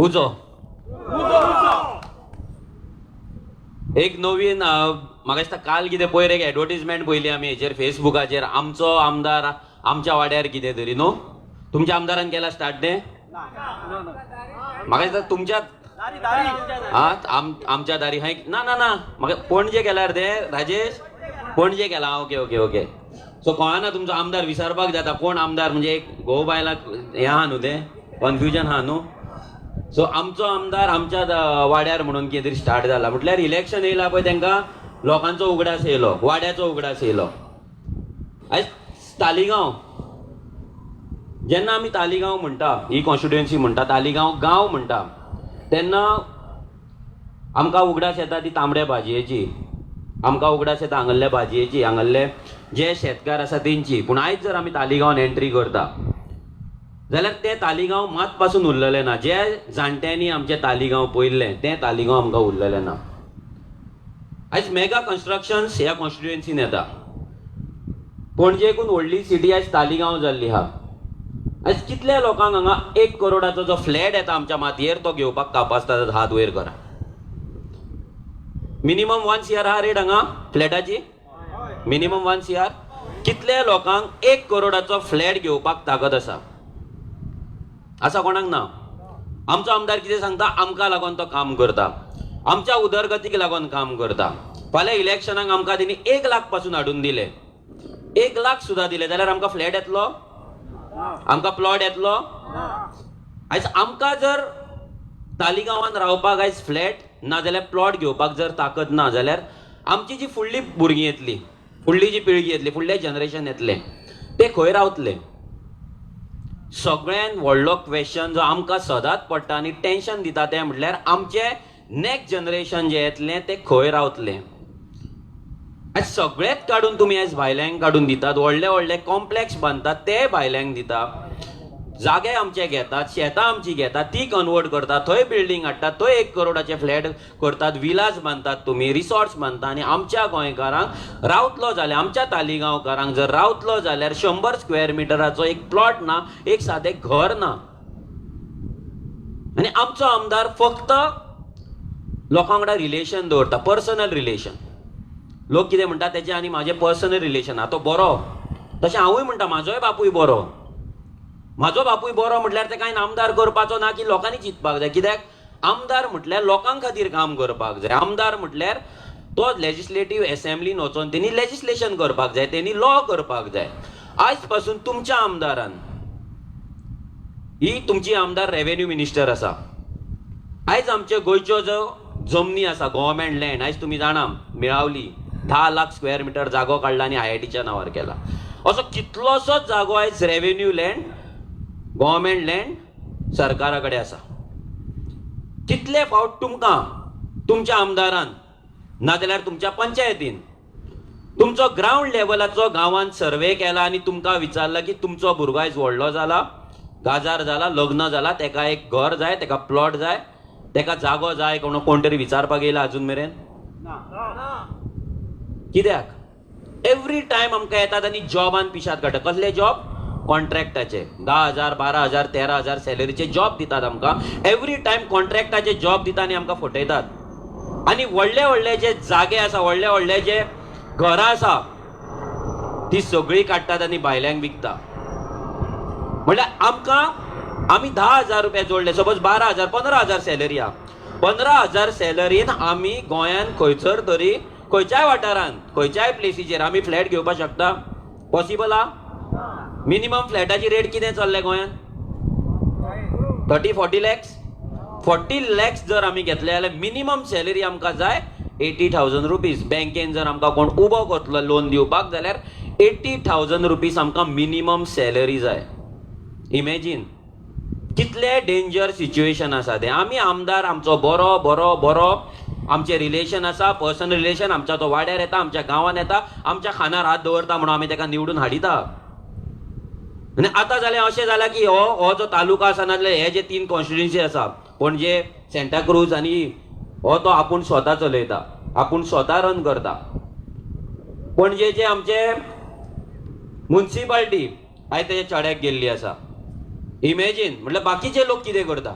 उजो एक नवीन म्हाका दिसता काल कितें पयर एक एडवर्टिजमेंट पयली आमी हेचेर फेसबुकाचेर आमचो आमदार आमच्या वाड्यार कितें तरी न्हू तुमच्या आमदारान केला स्टार्ट तें म्हाका दिसता तुमच्या आमच्या दारी हाय ना ना ना म्हाका पणजे केल्यार तें राजेश पणजे केला ओके ओके ओके सो कळना तुमचो आमदार विसरपाक जाता कोण आमदार म्हणजे एक घोव बायलाक हें आहा न्हू तें कन्फ्युजन आहा न्हू सो आमचो आमदार आमच्या वाड्यार म्हणून कितें तरी स्टार्ट जाला म्हटल्यार इलेक्शन येयला पळय तांकां लोकांचो उगडास येयलो वाड्याचो उगडास येयलो आयज तालिगांव जेन्ना आमी तालिगांव म्हणटा ही कॉन्स्टिट्युएन्सी म्हणटा तालिगांव गांव म्हणटा तेन्ना आमकां उगडास येता ती तांबड्या भाजयेची आमकां उगडास येता हांगल्ल्या भाजयेची हांगल्ले जे शेतकार आसा तेंची पूण आयज जर आमी तालिगांवान एंट्री करता जाल्यार ते तालिगांव मात पासून उरलेले ना जे जाणट्यांनी आमचे तालिगांव पयल्ले ते तालिगांव आमकां उरलेले ना आयज मेगा कन्स्ट्रक्शन्स ह्या कॉन्स्टिट्युएन्सीन येता पणजेकून व्हडली सिटी आयज तालिगांव जाल्ली आहा आयज कितल्या लोकांक हांगा 1 करोडाचो जो फ्लॅट येता आमच्या मातयेर तो घेवपाक कापासता हात वयर करा मिनिमम 1 CR आहा रेट हांगा फ्लॅटाची मिनिमम 1 CR कितल्या लोकांक 1 करोडाचो फ्लॅट घेवपाक ताकद आसा कोणाक ना आमचो आमदार कितें सांगता आमकां लागून तो काम करता आमच्या उदरगतीक लागून काम करता फाल्यां इलेक्शनाक आमकां तेणी 1 लाख पासून हाडून दिले 1 लाख सुद्दां दिले जाल्यार आमकां फ्लॅट येतलो आमकां प्लॉट येतलो आयज आमकां जर तालिगांवान रावपाक आयज फ्लॅट ना जाल्यार प्लॉट घेवपाक जर ताकद ना जाल्यार आमची जी फुडली भुरगीं येतली फुडली जी पिळगी येतली फुडले जनरेशन येतले ते खंय रावतले सगळ्यान व्हडलो क्वेश्चन जो आमकां सदांच पडटा आनी टेन्शन दिता तें म्हटल्यार आमचे नेक्स्ट जनरेशन जे येतले ते खंय रावतले आयज सगळेच काडून तुमी आयज भायल्यांक काडून दितात व्हडले व्हडले कॉम्प्लेक्स बांदतात ते भायल्यांक दिता जागे आमचे घेतात शेतां आमची घेतात ती कन्वर्ट करतात थंय बिल्डींग हाडटात थंय 1 करोडाचे फ्लॅट करतात विलाज बांदतात तुमी रिसॉर्ट्स बांदता आनी आमच्या गोंयकारांक रावतलो जाल्यार आमच्या तालिगांवकारांक जर रावतलो जाल्यार 100 स्क्वेअर मिटराचो एक प्लॉट ना एक सादें घर ना आनी आमचो आमदार फक्त लोकां वांगडा रिलेशन दवरता पर्सनल रिलेशन लोक कितें म्हणटा तेजे आनी म्हाजें पर्सनल रिलेशन आहा तो बरो तशें हांवूय म्हणटा म्हाजोय बापूय बरो म्हाजो बापूय बरो म्हटल्यार तेका आमदार करपाचो ना की लोकांनी चिंतपाक जाय कित्याक आमदार म्हटल्यार लोकां खातीर काम करपाक जाय आमदार म्हटल्यार तो लेजिस्लेटीव एसेंब्लीन वचोन तेणी लेजिस्लेशन करपाक जाय तेणी लॉ करपाक जाय आयज पासून तुमच्या आमदारान ही तुमची आमदार रेव्हेन्यू मिनिस्टर आसा आयज आमचे गोंयच्यो ज्यो जमनी आसा गव्हर्मेंट लँड आयज तुमी जाणा मेळावली 10 लाख स्क्वेअर मिटर जागो काडला आनी IITच्या नांवार केला असो कितलोसोच जागो आयज रेव्हेन्यू लँड गव्हर्मेंट लँड सरकारा कडेन आसा कितले फावट तुमकां तुमच्या आमदारान नाजाल्यार तुमच्या पंचायतीन तुमचो ग्राउंड लेवलाचो गांवांत सर्वे केला आनी तुमकां विचारला की तुमचो भुरगो आयज व्हडलो जाला गाजार जाला लग्न जाला तेका एक घर जाय तेका प्लॉट जाय तेका जागो जाय कोण तरी विचारपाक येयला अजून मेरेन कित्याक एवरी टायम आमकां येतात आनी जॉबान पिशात काडटा कसले जॉब कॉन्ट्रॅक्टाचे 10,000 12,000 13,000 सॅलरीचे जॉब दितात आमकां एवरी टायम कॉन्ट्रॅक्टाचे जॉब दिता आनी आमकां फटयतात आनी व्हडले व्हडले जे जागे आसा व्हडले व्हडले जे घरां आसा ती सगळी काडटात आनी भायल्यांक विकता म्हळ्यार आमकां आमी 10,000 रुपया जोडले सपोज 12,000 15,000 सॅलरी आहा 15,000 सॅलरीन आमी गोंयान खंयसर तरी खंयच्याय वाठारांत खंयच्याय प्लेसीचेर आमी फ्लॅट घेवपाक शकता पॉसिबल आहा मिनिमम फ्लॅटाची रेट कितें चल्ले गोंयान 30-40 लॅक्स 40 लॅक्स जर आमी घेतले जाल्यार मिनिमम सॅलरी आमकां जाय 80,000 रुपीज बँकेन जर आमकां कोण उबो करतलो लोन दिवपाक जाल्यार 80,000 रुपीज आमकां मिनिमम सॅलरी जाय इमॅजीन कितले डेंजर सिच्युएशन आसा तें आमी आमदार आमचो बरो बरो बरो आमचे रिलेशन आसा पर्सनल रिलेशन आमच्या तो वाड्यार येता आमच्या गांवांत येता आमच्या खांदार हात दवरता म्हणून आमी तेका निवडून हाडिता आनी आतां जालें अशें जालां की हो जो तालुका आसा नाजाल्यार हे जे 3 कॉन्स्टिट्युएन्सी आसा पणजे सेंटाक्रूज आनी हो तो आपूण स्वता चलयता आपूण स्वता रन करता पणजेचे आमचे म्युनिसिपालिटी आयज तेच्या चड्याक गेल्ली आसा इमॅजीन म्हटल्यार बाकीचे लोक कितें करता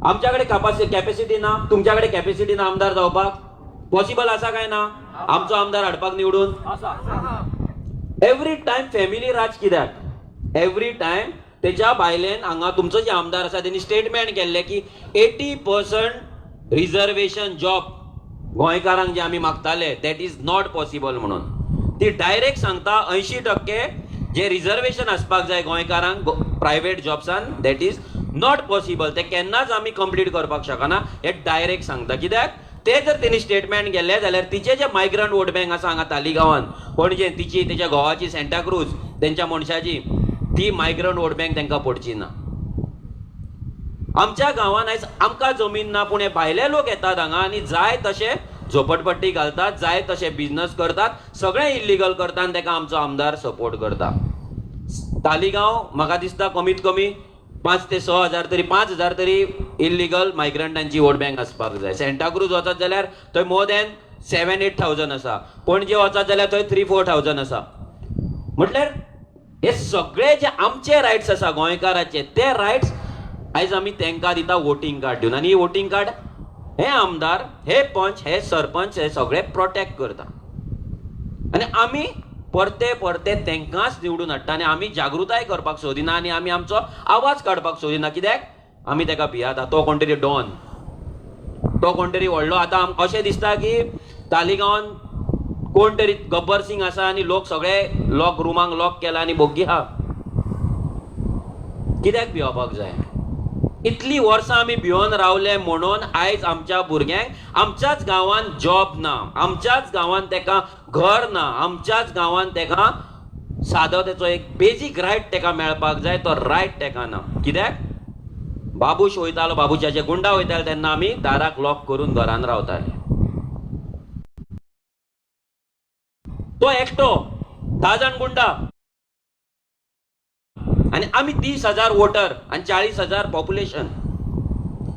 आमच्याकडे कॅपॅसिटी ना, तुमच्याकडे कॅपॅसिटी ना आमदार जावपाक? पॉसिबल आसा काय ना आमचो आमदार हाडपाक निवडून? एव्हरी टाइम फॅमिली राज कित्याक? एव्हरी टाइम त्याच्या बायलेन हांगा तुमचो जे आमदार आसा त्यांनी स्टेटमेंट केल्ले की 80% रिझर्वेशन जॉब गोंयकारांक जे आमी मागताले दॅट इज नॉट पॉसिबल म्हणून. ती डायरेक्ट सांगता 80% जे रिझर्वेशन आसपाक जाय गोंयकारांक प्रायव्हेट जॉब्सान दॅट इज नॉट पॉसिबल. ते केन्नाच आमी कंप्लीट करपाक शकना हे डायरेक्ट सांगता. कित्याक ते जर तेणी स्टेटमेंट गेले जाल्यार तिचे जे मायग्रंट वोट बँक आसा हांगा तालिगांवान पणजे तिची तेच्या घोवाची सेंटाक्रूज तेंच्या मनशाची ती मायग्रंट वोट बँक तांकां पडची ना. आमच्या गांवान आयज आमकां जमीन ना पूण हे भायले लोक येतात हांगा आनी जाय तशे झोपडपट्टी घालतात, जाय तशे बिझनस करतात, सगळें इल्लीगल करता आनी ताका आमचो आमदार सपोर्ट करता. तालिगांव म्हाका दिसता कमीत कमी 5 ते 6 हजार तरी 5,000 तरी इल्लीगल मायग्रंटांची वोट बँक आसपाक जाय. सेंटाक्रूज वचत जाल्यार थंय मोर दॅन 7-8,000 आसा. पणजे वचत जाल्यार थंय 3-4,000 आसा. म्हटल्यार हे सगळे जे आमचे रायट्स आसा गोंयकाराचे ते रायट्स आयज आमी तांकां दिता वोटींग कार्ड दिवन. आनी वोटींग कार्ड हे आमदार, हे पंच, हे सरपंच हे सगळे प्रोटेक्ट करता. आनी आमी परते परते तांकांच निवडून हाडटा आनी आमी जागृताय करपाक सोदिना आनी आमी आमचो आवाज काडपाक सोदिना. कित्याक आमी ताका भियाता. तो कोण तरी डॉन, तो कोण तरी व्हडलो. आतां अशें दिसता की तालिगांवान कोण तरी गब्बर सिंग आसा आनी लोक सगळे लॉक रुमांक लॉक केला आनी बोग्गी हा. कित्याक भिवपाक जाय? इतली वर्सां आमी भिवन रावले म्हणून आयज आमच्या भुरग्यांक आमच्याच गांवांत जॉब ना, आमच्याच गांवांत ताका घर ना, आमच्याच गांवांत ताका सादो तेचो एक बेजीक रायट ताका मेळपाक जाय तो रायट ताका ना. कित्याक बाबूश वयतालो, बाबूच्याचे गुंडा वयताले तेन्ना आमी दाराक लॉक करून घरान रावताले. तो एकटो 10 जाण गुंडा आणि आम्ही 30,000 वोटर आणि 40,000 पॉप्युलेशन.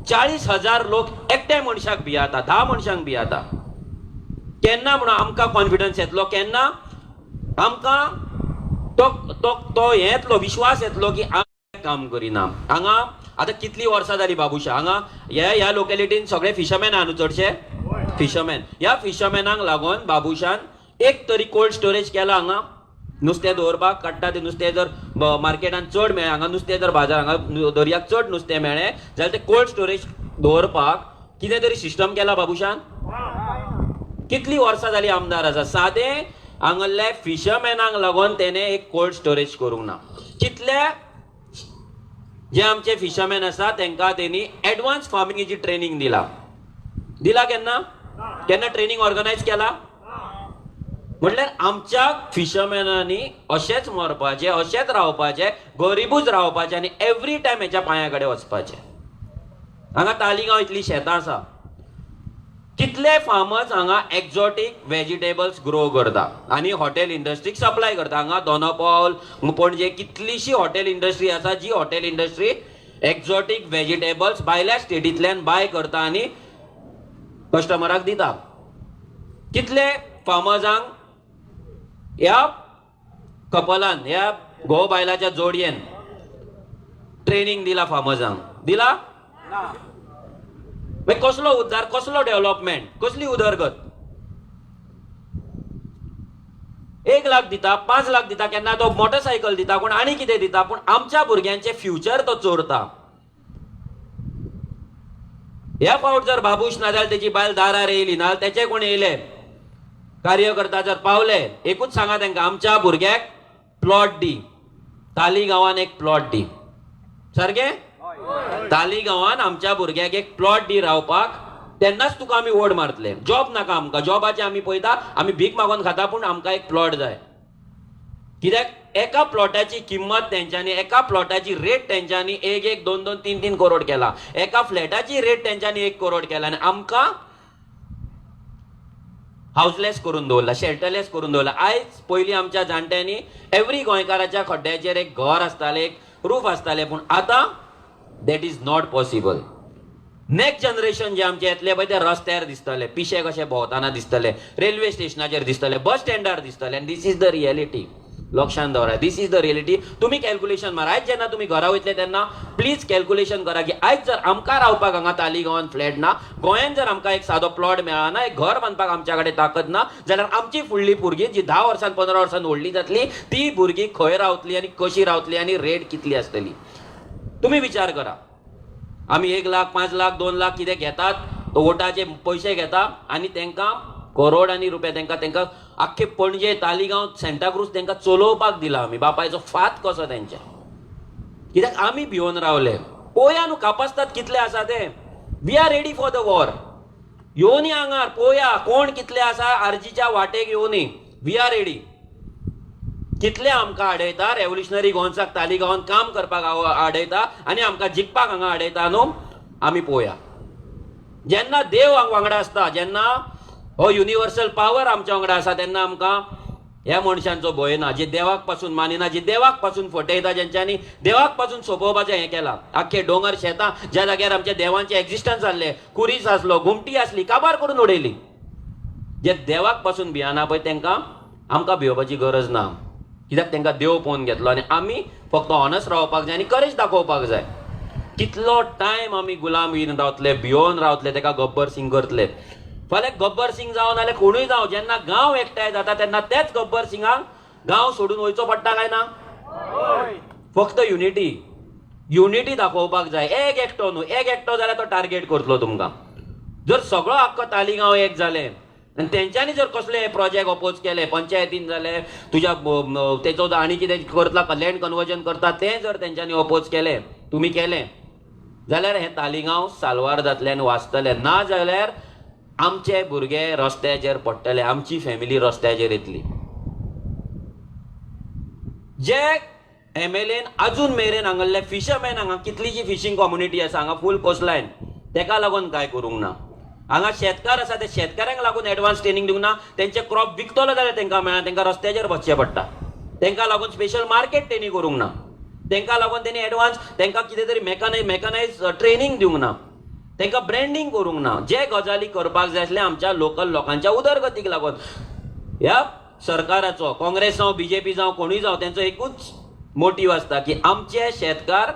40,000 लोक एकट्या मनशाक भियाता, 10 मनशांक भियाता. केन्ना म्हणून आमकां कॉन्फिडन्स येतलो, केन्ना आमकां तो येतलो विश्वास येतलो की आमी काम करिना. हांगा आतां कितली वर्सां जाली बाबुशा हांगा ह्या लोकेलिटीन सगळे फिशरमॅन आहा न्हू चडशे फिशरमॅन. ह्या फिशरमॅनाक लागून बाबुशान एक तरी कोल्ड स्टोरेज केला हांगा नुस्तें दवरपाक. काडटा ते नुस्तें जर मार्केटान चड मेळ्ळें, हांगा नुस्तें जर बाजार हांगा दर्याक चड नुस्तें मेळ्ळें जाल्यार ते कोल्ड स्टोरेज दवरपाक कितें तरी सिस्टम केला बाबुशान. कितली वर्सां जाली आमदार आसा. सादें हांगल्ले फिशरमॅनाक लागून तेणें एक कोल्ड स्टोरेज करूंक ना. कितले जे आमचे फिशरमॅन आसा तांकां तेणी एडवान्स फार्मिंगेची ट्रेनिंग दिला केन्ना ट्रेनिंग ऑर्गनायज केला? म्हटल्यार आमच्या फिशरमॅनांनी अशेंच मरपाचें, अशेंच रावपाचें, गरीबूच रावपाचें आनी एवरी टायम हेच्या पांया कडेन वचपाचें. हांगा तालिगांव इतली शेतां आसा. कितले फार्मर्स हांगा एक्झॉटीक व्हेजिटेबल्स ग्रो करता आनी हॉटेल इंडस्ट्रीक सप्लाय करता. हांगा दोनापावल पणजे कितलीशी हॉटेल इंडस्ट्री आसा जी हॉटेल इंडस्ट्री एक्झॉटीक व्हेजिटेबल्स भायल्या स्टेटींतल्यान बाय करता आनी कस्टमराक दिता. कितले फार्मर्सांक ह्या कपलान ह्या घोव बायलाच्या जोडयेन ट्रेनिंग दिला फार्मर्सांक दिला? कसलो उद्धार, कसलो डेव्हलपमेंट, कसली उदरगत? 1 लाख दिता, 5 लाख दिता, केन्ना तो मोटरसायकल दिता, कोण आनी कितें दिता, पूण आमच्या भुरग्यांचे फ्युचर तो चोरता. ह्या फावट जर बाबूश ना जाल्यार तेची बायल दारार येयली ना तेचे कोण येयले कार्यकर्ता जर पावले एकूच सांगा तांकां आमच्या भुरग्याक प्लॉट दी. तालिगांवान एक प्लॉट दी. सारके तालिगांवान आमच्या भुरग्याक एक प्लॉट दी रावपाक, तेन्नाच तुका आमी वोट मारतले. जॉब नाका आमकां, जॉबाचे आमी पळयता, आमी भीक मागून खाता पूण आमकां एक प्लॉट जाय. कित्याक एका प्लॉटाची किंमत तेंच्यांनी, एका प्लॉटाची रेट तेंच्यांनी 1-1, 2-2, 3-3 करोड केला. एका फ्लॅटाची रेट तेंच्यांनी 1 करोड केला आनी आमकां हाऊसलेस करून दवरला, शेल्टरलेस करून दवरला. आयज पयलीं आमच्या जाणट्यांनी एव्हरी गोंयकाराच्या खड्ड्याचेर एक घर आसतालें, एक रूफ आसतालें, पूण आतां that is not possible. Next generation जे आमचे येतले पळय ते रस्त्यार दिसतले, पिशे कशे भोंवताना दिसतले, रेल्वे स्टेशनाचेर दिसतले, बस स्टँडार दिसतले. आनी दीस इज द रियलिटी. लक्षात दवरा. दिस इज द रियलिटी. तुम्ही कॅल्क्युलेशन मारा. आयज जेन्ना तुम्ही घरा वयतले तेन्ना प्लीज कॅल्क्युलेशन करा की आयज जर आमकां रावपाक हांगा तालिगांवांत फ्लॅट ना, गोंयान जर आमकां एक सादो प्लॉट मेळना, एक घर बांदपाक आमच्या कडेन ताकद ना, जाल्यार आमची फुडली भुरगीं जी 10 वर्सां 15 वर्सां व्हडली जातली ती भुरगीं खंय रावतली आनी कशी रावतली आनी रेट कितली आसतली. तुम्ही विचार करा. आमी 1 लाख 5 लाख 2 लाख कितें घेतात, तो वोटाचे पयशे घेता आनी तांकां करोड आनी रुपया तांकां आख्खे पणजे तालिगांव सेंटाक्रूज तांकां चलोवपाक दिला आमी. बापायचो फात कसो तेंच्या. कित्याक आमी भिवन रावले. पळोवया न्हू कापासतात कितले आसा ते. We are ready for the war. येवनी हांगार पळोवया कोण कितले आसा आरजीच्या वाटेक येवनी. We are ready. कितले आमकां आडयता रेव्होल्युशनरी गोंसाक तालिगांवांत काम करपाक आडयता आनी आमकां जिखपाक हांगा आडयता न्हू, आमी पळोवया. जेन्ना देव वांगडा आसता, जेन्ना हो युनिवर्सल पावर आमच्या वांगडा आसा, तेन्ना आमकां ह्या मनशांचो भंय ना. जे देवाक पासून मानिना, जे देवाक पासून फटयता, जेंच्यांनी देवाक पासून सोंपोवपाचें हें केलां. आख्खे डोंगर शेतां ज्या जाग्यार आमच्या देवांचे एक्झिस्टन्स जाल्ले, कुरीस आसलो, घुमटी आसली, काबार करून उडयली. जे देवाक पासून भियाना पळय तांकां आमकां भिवपाची गरज ना. कित्याक तांकां देव पळोवन घेतलो आनी आमी फक्त ऑनस्ट रावपाक जाय आनी करेज दाखोवपाक जाय. कितलो टायम आमी गुलामीन रावतले, भियोन रावतले, ताका गब्बर सिंग करतले. फाल्यां गब्बर सिंग जावं नाल्यार कोणूय जावं, जेन्ना गांव एकठांय जाता तेन्ना तेच गब्बर सिंगाक गांव सोडून वयचो पडटा काय ना? फक्त युनिटी दाखोवपाक जाय. एक एकटो न्हू, एक एकटो जाल्यार तो टार्गेट करतलो तुमकां. जर सगळो आख्खो तालिगांव एक जाले आनी तेंच्यांनी जर कसले प्रोजेक्ट अपोज केले, पंचायतीन जाले, तुज्या तेचो आनी कितें करतला लँड कन्वर्जन करता तें जर तेंच्यांनी अपोज केले, तुमी केलें जाल्यार हें तालिगांव साल्वार जातलें आनी वाचतलें. ना जाल्यार आमचे भुरगे रस्त्याचेर पडटले, आमची फॅमिली रस्त्याचेर येतली. जे MLAन अजून मेरेन हांगासले फिशरमॅन, हांगा कितलीशी फिशींग कम्युनिटी आसा, हांगा फूल कोस्टलायन, तेका लागून काय करूंक ना. हांगा शेतकार आसा, ते शेतकारांक लागून एडवान्स ट्रेनिंग दिवंक ना. तेंचे क्रॉप विकतलो जाल्यार तेंकां मेळना, तेंकां रस्त्याचेर बसचें पडटा. तेंकां लागून स्पेशल मार्केट तेणी करूंक ना. तेंकां लागून तेणी एडवान्स तेंकां कितें तरी मेकनायज ट्रेनिंग दिवंक ना. तेंकां ब्रँडिंग करूंक ना. जे गजाली करपाक जाय आसले आमच्या लोकल लोकांच्या उदरगतीक लागून. ह्या सरकाराचो, काँग्रेस जावं BJP जावं कोणूय जावं, तेंचो एकूच मोटीव आसता की आमचे शेतकार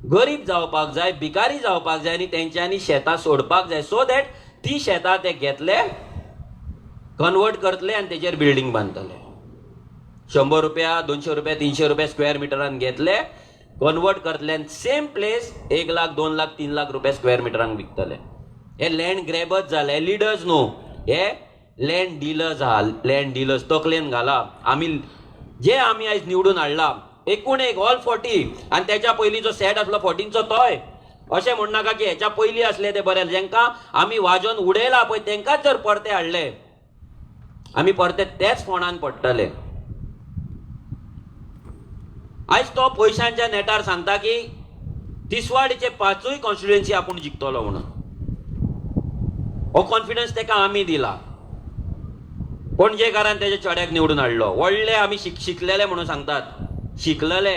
गरीब जावपाक जाय, भिकारी जावपाक जाय आनी तेंच्यांनी शेतां सोडपाक जाय. सो दॅट ती शेतां ते घेतले, कन्वर्ट करतले आनी तेचेर बिल्डींग बांदतले. 100 रुपया 200 रुपया 300 रुपया स्क्वेअर मिटरान घेतले, कन्वर्ट करतले आनी सेम प्लेस 1 लाख 2 लाख 3 लाख रुपया स्क्वेअर मिटरान विकतले. हे लँड ग्रॅबर्स जाले, लिडर्स न्हू, हे लँड डिलर्स आहा. लँड डिलर्स तकलेन घाला. आमी आयज निवडून हाडला एकूण एक ऑल 40 आनी तेच्या पयलीं जो सेट आसलो 14चो तोय. अशें म्हणनाका की हेच्या पयलीं असले ते बरे, जेंकां आमी वाजोवन उडयला पळय तेंकांच जर परते हाडले, आमी परते तेच फोंडान पडटले. आयज तो पयशांच्या नेटार सांगता की तिसवाडीचे 5य कॉन्स्टिट्युएन्सी आपूण जिखतलो म्हणून. हो कॉन्फिडन्स तेका आमी दिला. पणजेकारान तेच्या चेड्याक निवडून हाडलो. व्हडले आमी शिकलेले म्हणून सांगतात. शिकलेले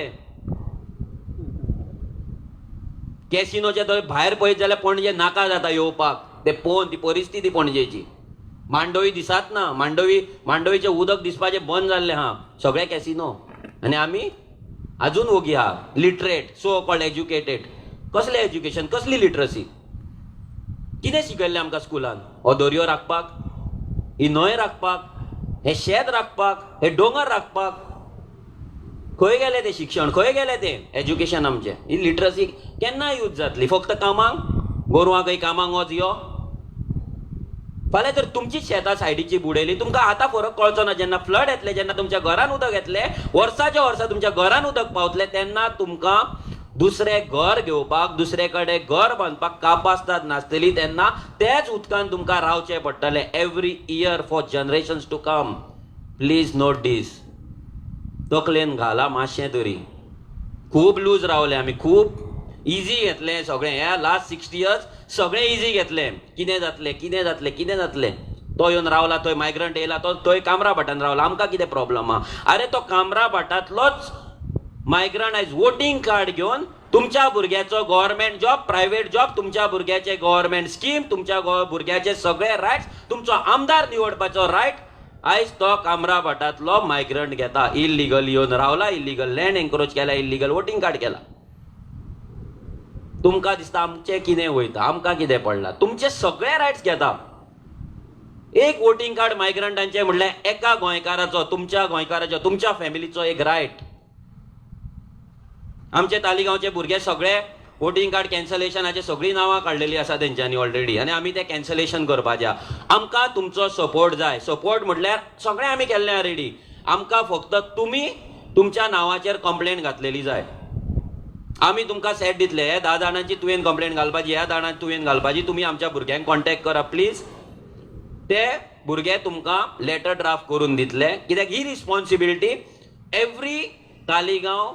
कॅसिनोचे थंय भायर पळयत जाल्यार पणजे नाका जाता येवपाक. ते पळोवन ती परिस्थिती पणजेची. मांडवी दिसात ना. मांडवीचें उदक दिसपाचें बंद जाल्लें आहा सगळे कॅसिनो. आनी आमी अजून ओगी आहा लिटरेट, सो कॉल्ड एज्युकेटेड. कसलें एज्युकेशन, कसली लिटरसी? कितें शिकयल्लें आमकां स्कुलान? हो दर्यो राखपाक, ही न्हंय राखपाक, हे शेत राखपाक, हे दोंगर राखपाक. खंय गेलें तें शिक्षण, खंय गेलें तें एज्युकेशन आमचें? ही लिटरसी केन्ना यूज जातली? फक्त कामांक, गोरवां खंय कामांक वच यो. फाल्यां जर तुमची शेतां सायडीची बुडयली, तुमकां आतां फरक कळचो ना. जेन्ना फ्लड येतले, जेन्ना तुमच्या घरान उदक येतले, वर्साच्या वर्सा तुमच्या घरान उदक पावतले, तेन्ना तुमकां दुसरें घर घेवपाक, दुसरे कडेन घर बांदपाक कापासतात नासतली. तेन्ना तेच उदकान तुमकां रावचें पडटलें every year for generations to come. Please note this. तकलेन घाला मातशें तरी. खूब लूज रावले आमी, खूब इजी घेतलें सगळें. ह्या लास्ट 60 इयर्स सगळें इजी घेतलें. कितें जातलें. तो येवन रावला थंय, मायग्रंट येयला, तो थंय कामरा भाटान रावला. आमकां कितें प्रॉब्लम आहा? अरे तो कामरा भाटांतलोच मायग्रंट आयज वोटींग कार्ड घेवन तुमच्या भुरग्याचो गव्हर्मेंट जॉब, प्रायव्हेट जॉब, तुमच्या भुरग्याचे गव्हर्मेंट स्कीम, तुमच्या भुरग्याचे सगळे रायट्स, तुमचो आमदार निवडपाचो रायट आयज तो कामरा भाटांतलो मायग्रंट घेता, इल्लीगल येवन रावला, इल्लीगल लँड एन्क्रोच केला, इल्लीगल वोटिंग कार्ड केला. तुमकां दिसता आमचें कितें वयता, आमकां कितें पडला? तुमचे सगळे रायट्स घेता. एक वोटिंग कार्ड मायग्रंटांचे म्हणल्यार एका गोंयकाराचो, तुमच्या गोंयकाराचो, तुमच्या फॅमिलीचो एक रायट. आमचे तालिगांवचे भुरगे सगळे वोटिंग कार्ड कॅन्सलेशनाची सगळीं नांवां काडलेलीं आसा तेंच्यांनी ऑलरेडी, आनी आमी तें कॅन्सलेशन करपाचें. आमकां तुमचो सपोर्ट जाय. सपोर्ट म्हटल्यार सगळें आमी केल्लें रेडी. आमकां फक्त तुमी तुमच्या नांवाचेर कंप्लेंट घातलेली जाय. आमी तुमकां सेट दितले. हे 10 जाणांची तुवें कंप्लेंट घालपाची, ह्या जाणांची तुवें घालपाची. तुमी आमच्या भुरग्यांक कॉन्टॅक्ट करा प्लीज. ते भुरगे तुमकां लेटर ड्राफ्ट करून दितले. कित्याक ही रिस्पॉन्सिबिलिटी एवरी तालिगांव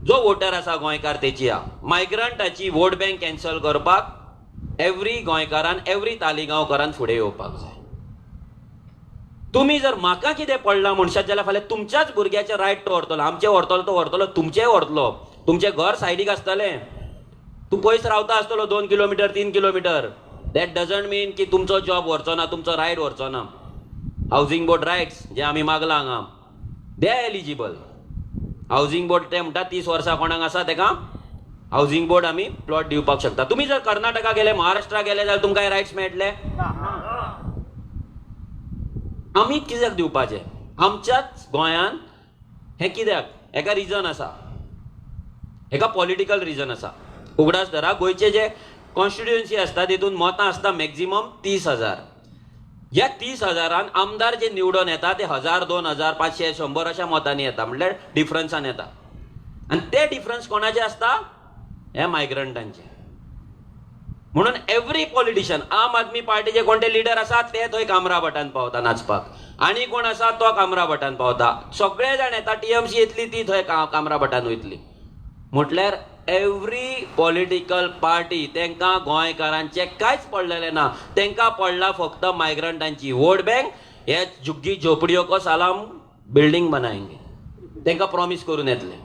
जो वोटर आसा गोंयकार तेची आहा. मायग्रंटाची वोट बँक कॅन्सल करपाक एवरी गोंयकारान, एवरी तालिगांवकारान फुडें येवपाक जाय. तुमी जर म्हाका कितें पडलां म्हणशात जाल्यार फाल्यां तुमच्याच भुरग्याचे रायट तो व्हरतलो. आमचे व्हरतलो तो व्हरतलो, तुमचेय व्हरतलो. तुमचें घर सायडीक आसतलें, तूं पयस रावता आसतलो 2 किलोमिटर 3 किलोमिटर. दॅट डजंट मीन की तुमचो जॉब व्हरचो ना, तुमचो रायट व्हरचो ना. हावजींग बोर्ड रायट्स जे आमी मागला हांगा, दे एलिजिबल. हावजींग बोर्ड ते म्हणटा 30 वर्सां कोणाक आसा तेका हावजींग बोर्ड आमी प्लॉट दिवपाक शकता. तुमी जर कर्नाटका गेले, महाराष्ट्रा गेले जाल्यार तुमकां रायट्स मेळटले. आमी कित्याक दिवपाचे? आमच्याच गोंयान हें कित्याक? हेका रिजन आसा, हेका पॉलिटिकल रिजन आसा. उगडास धरा, गोंयचे जे कॉन्स्टिट्युएन्सी आसता तितून मतां आसता मॅक्झिमम 30,000. ह्या 30,000 आमदार जे निवडून येता ते 1000, 2000, 500, 100 अशा मतांनी येता, म्हणल्यार डिफरन्सान येता. आनी ते डिफरन्स कोणाचे आसता? हे मायग्रंटांचे. म्हणून एवरी पॉलिटिशियन, आम आदमी पार्टीचे कोण ते लिडर आसा ते थंय कामरा भटान पावता नाचपाक, आनी कोण आसा तो कामरा भटान पावता. सगळे जाण येता, टीएमसी येतली ती थंय कामरा भटान वयतली. म्हटल्यार एवरी पॉलिटिकल पार्टी तेंकां गोंयकारांचे कांयच पडलेलें ना. तेंकां पडला फक्त मायग्रंटांची वोट बँक. हे झुग्गी झोपडियों को सालाम बिल्डिंग बनाएंगे, तेंकां प्रॉमिस करून येतले.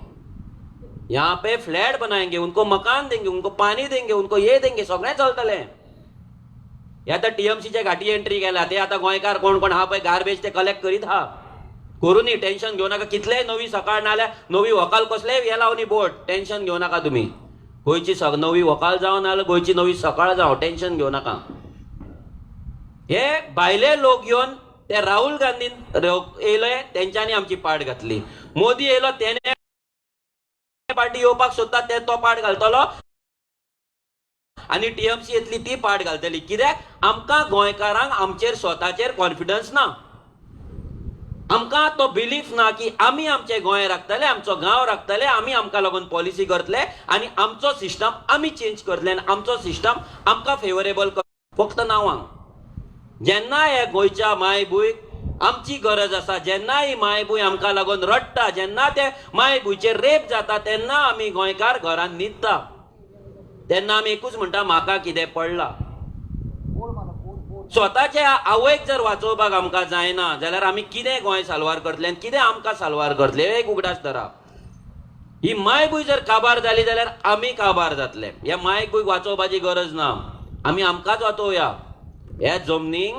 यहाँ पे फ्लैट बनाएंगे, उनको मकान देंगे, उनको पानी देंगे, उनको ये देंगे, सगळें चलतलें. हे आतां टीएमसीचे घाटी एंट्री केला, ते आतां गोंयकार कोण कोण हा पळय गार्बेज ते कलेक्ट करीत हा. करूनी, टेन्शन घेऊ नका. कितलेय नवी सकाळ नाल्यार नवी वकाल कसलेय हे लावनी बोट, टेन्शन घेऊ नका तुमी. गोंयची नवी वकाल जावं नाल्यार गोंयची नवी सकाळ जावं, टेन्शन घेऊ नका. हे भायले लोक येवन ते राहुल गांधीन येयले, तेंच्यांनी आमची पाड घातली. मोदी येयलो, तेणे पार्टी येवपाक सोदता ते तो पाड घालतलो, आनी टीएमसी येतली ती पाड घालतली. कित्याक? आमकां गोंयकारांक आमचेर स्वताचेर कॉन्फिडन्स ना. आमकां तो बिलीफ ना की आमी आमचे गोंय राखतले, आमचो गांव राखतले, आमी आमकां लागून पॉलिसी करतले आनी आमचो सिस्टम आमी चेंज करतले आनी आमचो सिस्टम आमकां फेवरेबल फक्त नांवांक. जेन्ना हे गोंयच्या मायभूंयक आमची गरज आसा, जेन्ना ही मायभूंय आमकां लागून रडटा, जेन्ना ते मायभूंयचेर रेप जाता, तेन्ना आमी गोंयकार घरान न्हिदता. तेन्ना आमी एकूच म्हणटा, म्हाका कितें पडला. स्वताच्या आवयक जर वाचोवपाक आमकां जायना जाल्यार आमी कितें गोंय साल्वार करतले आनी कितें आमकां साल्वार करतले? एक उगडास धरा. ही मायभूंय जर काबार जाली जाल्यार आमी काबार जातले. ह्या मायभूंयक वाचोवपाची गरज ना, आमी आमकांच वाचोवया. ह्या जमनीक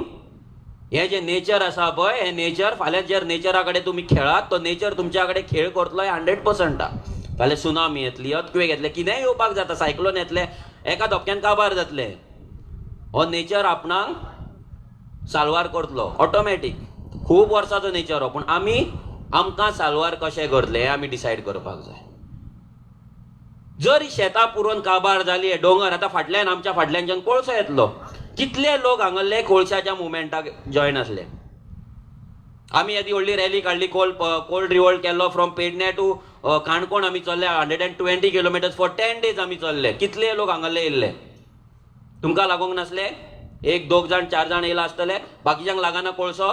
हे जे नेचर आसा पळय, हे नेचर फाल्यां जर नेचरा कडेन तुमी खेळात, तो नेचर तुमच्या कडेन खेळ करतलो 100%. फाल्यां सुनामी येतली, अर्थक्वेक येतले, कितेंय येवपाक जाता, सायक्लोन येतले, एका धपक्यान काबार जातले. हो नेचर आपणाक साल्वार करतलो ऑटोमॅटीक. खूब वर्साचो नेचर हो, पूण आमी आमकां साल्वार कशें करतले हें आमी डिसायड करपाक जाय. जर ही शेतां पुरोवन काबार जाली, डोंगर आतां फाटल्यान आमच्या फाटल्यानच्यान कोळसो येतलो. कितले लोक हांगले कोळशाच्या मुवमेंटाक जॉयन आसले. आमी येदी व्हडली रॅली काडली, कोल्ड रिवोल्ट केल्लो फ्रॉम पेडणे टू काणकोण. आमी चल्ले 120 किलोमिटर्स फॉर 10 days आमी चल्ले. कितले लोक हांगले येयल्ले. तुमकां लागूंक नासले? 1, 2 जाण 4 जाण येयला आसतले, बाकीच्यांक लागना कोळसो.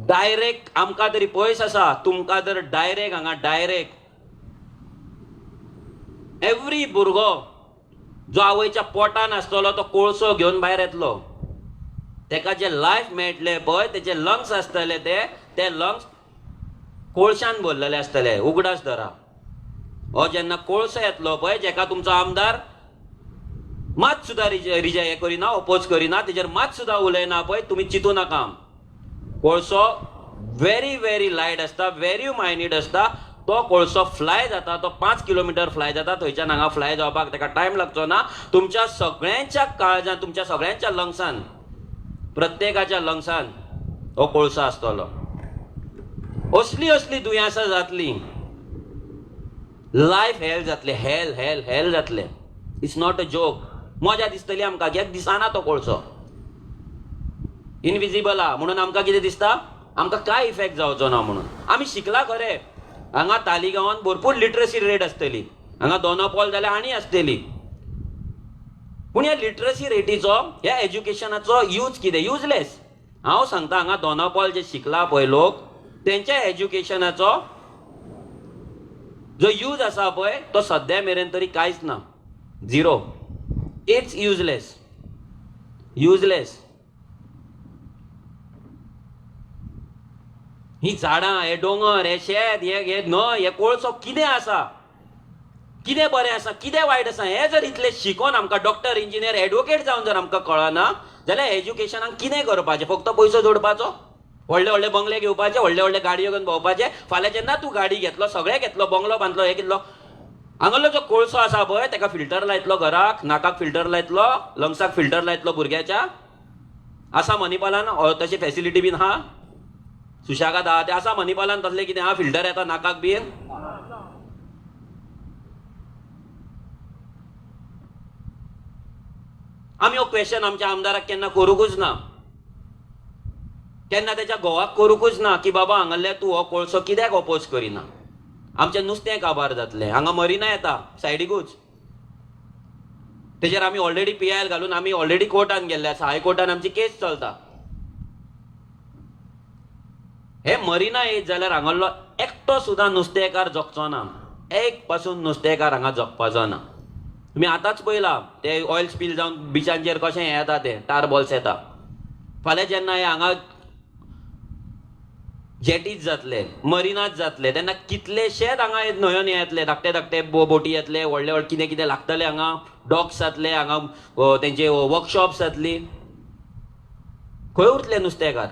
डायरेक्ट आमकां तरी पयस आसा, तुमकां तर डायरेक्ट हांगा डायरेक्ट एवरी भुरगो जो आवयच्या पोटान आसतलो तो कोळसो घेवन भायर येतलो. तेका जे लायफ मेळटले पळय, तेचे लंग्स आसतले ते लंग्स कोळशान भरलेले आसतले. उगडास धरा, हो जेन्ना कोळसो येतलो पळय, जेका तुमचो आमदार मात सुद्दां रिजे हे करिना, ओपोज करिना, तेजेर मात सुद्दां उलयना पळय, तुमी चिंतू नाका. कोळसो व्हेरी व्हेरी लायट असता, व्हेरी मायन्यूट असता. तो कोळसो फ्लाय जाता, तो 5 किलोमीटर फ्लाय जाता. थंयच्यान हांगा फ्लाय जावपाक ताका टायम लागचो ना. तुमच्या सगळ्यांच्या काळजान, तुमच्या सगळ्यांच्या लंग्सान, प्रत्येकाच्या लंग्सान हो कोळसो आसतलो. असली असली दुयेंसां जातली, लायफ हेल जातले, हेल हेल हेल जातले. It's not a joke. मजा दिसतली आमकां, कित्याक दिसाना तो कोळसो इनविजिबल आहा म्हणून आमकां कितें दिसता, आमकां कांय इफेक्ट जावचो ना म्हणून. आमी शिकला खरे, हांगा तालिगांवांत भरपूर लिटरसी रेट आसतली, हांगा दोनापावल जाल्यार आनी आसतली. पूण ह्या लिटरसी रेटीचो, ह्या एज्युकेशनाचो यूज कितें? युजलेस. हांव सांगता, हांगा दोनापावल जे शिकला पळय लोक, तेंच्या एज्युकेशनाचो जो यूज आसा पळय तो सद्या मेरेन तरी कांयच ना. झिरो. It's useless. युजलेस. ही झाडां, हे दोंगर, हे शेत, हे न्हंय, हे कोळसो कितें आसा, कितें बरें आसा, कितें वायट आसा, हें जर इतलें शिकोन आमकां डॉक्टर, इंजिनियर, एडवोकेट जावन जर आमकां कळना जाल्यार एज्युकेशनाक कितें करपाचें? फक्त पयसो जोडपाचो, व्हडले व्हडले बंगले घेवपाचे, व्हडले व्हडले गाडयो घेवन भोंवपाचे. फाल्यां जेन्ना तूं गाडी घेतलो, सगळें घेतलो, बंगलो बांदलो, हे केल्लो, हांगालो जो कोळसो आसा पळय ताका फिल्टर लायतलो घराक, नाकाक फिल्टर लायतलो, लंग्साक फिल्टर लायतलो भुरग्याच्या. आसा मणिपालान तशी फॅसिलिटी बीन आहा? सुशागाद आहा ते आसा मणिपालान तसलें कितें आहा? फिल्टर येता नाकाक बीन? आमी हो क्वेश्चन आमच्या आमदाराक केन्ना करूंकूच ना, केन्ना त्याच्या घोवाक करूंकूच ना की बाबा हांगाले तूं हो कोळसो कित्याक अपोज करिना. आमचें नुस्तें काबार जातलें. हांगा मरिना येता सायडीकूच, तेजेर आमी ऑलरेडी PIL घालून आमी ऑलरेडी कोर्टान गेल्ले आसा, हायकोर्टान आमची केस चलता. हे मरिना येत जाल्यार हांगालो एकटो सुद्दां नुस्तेकार जगचो ना. एक पासून नुस्तेकार हांगा जगपाचो ना. तुमी आतांच पळयला ते ऑयल स्पील जावन बिचांचेर कशें हें येता, ते टार बॉल्स येता. फाल्यां जेन्ना हे हांगा जेटीज जातले, मरिनाज जातले, तेन्ना कितलेशेच हांगा न्हंयोन येतले, धाकटे धाकटे बोटी येतले, व्हडले व्हडले कितें कितें लागतले, हांगा डॉक्स जातले, हांगा तेंचे वर्कशॉप्स जातली. खंय उरतले नुस्तेकार?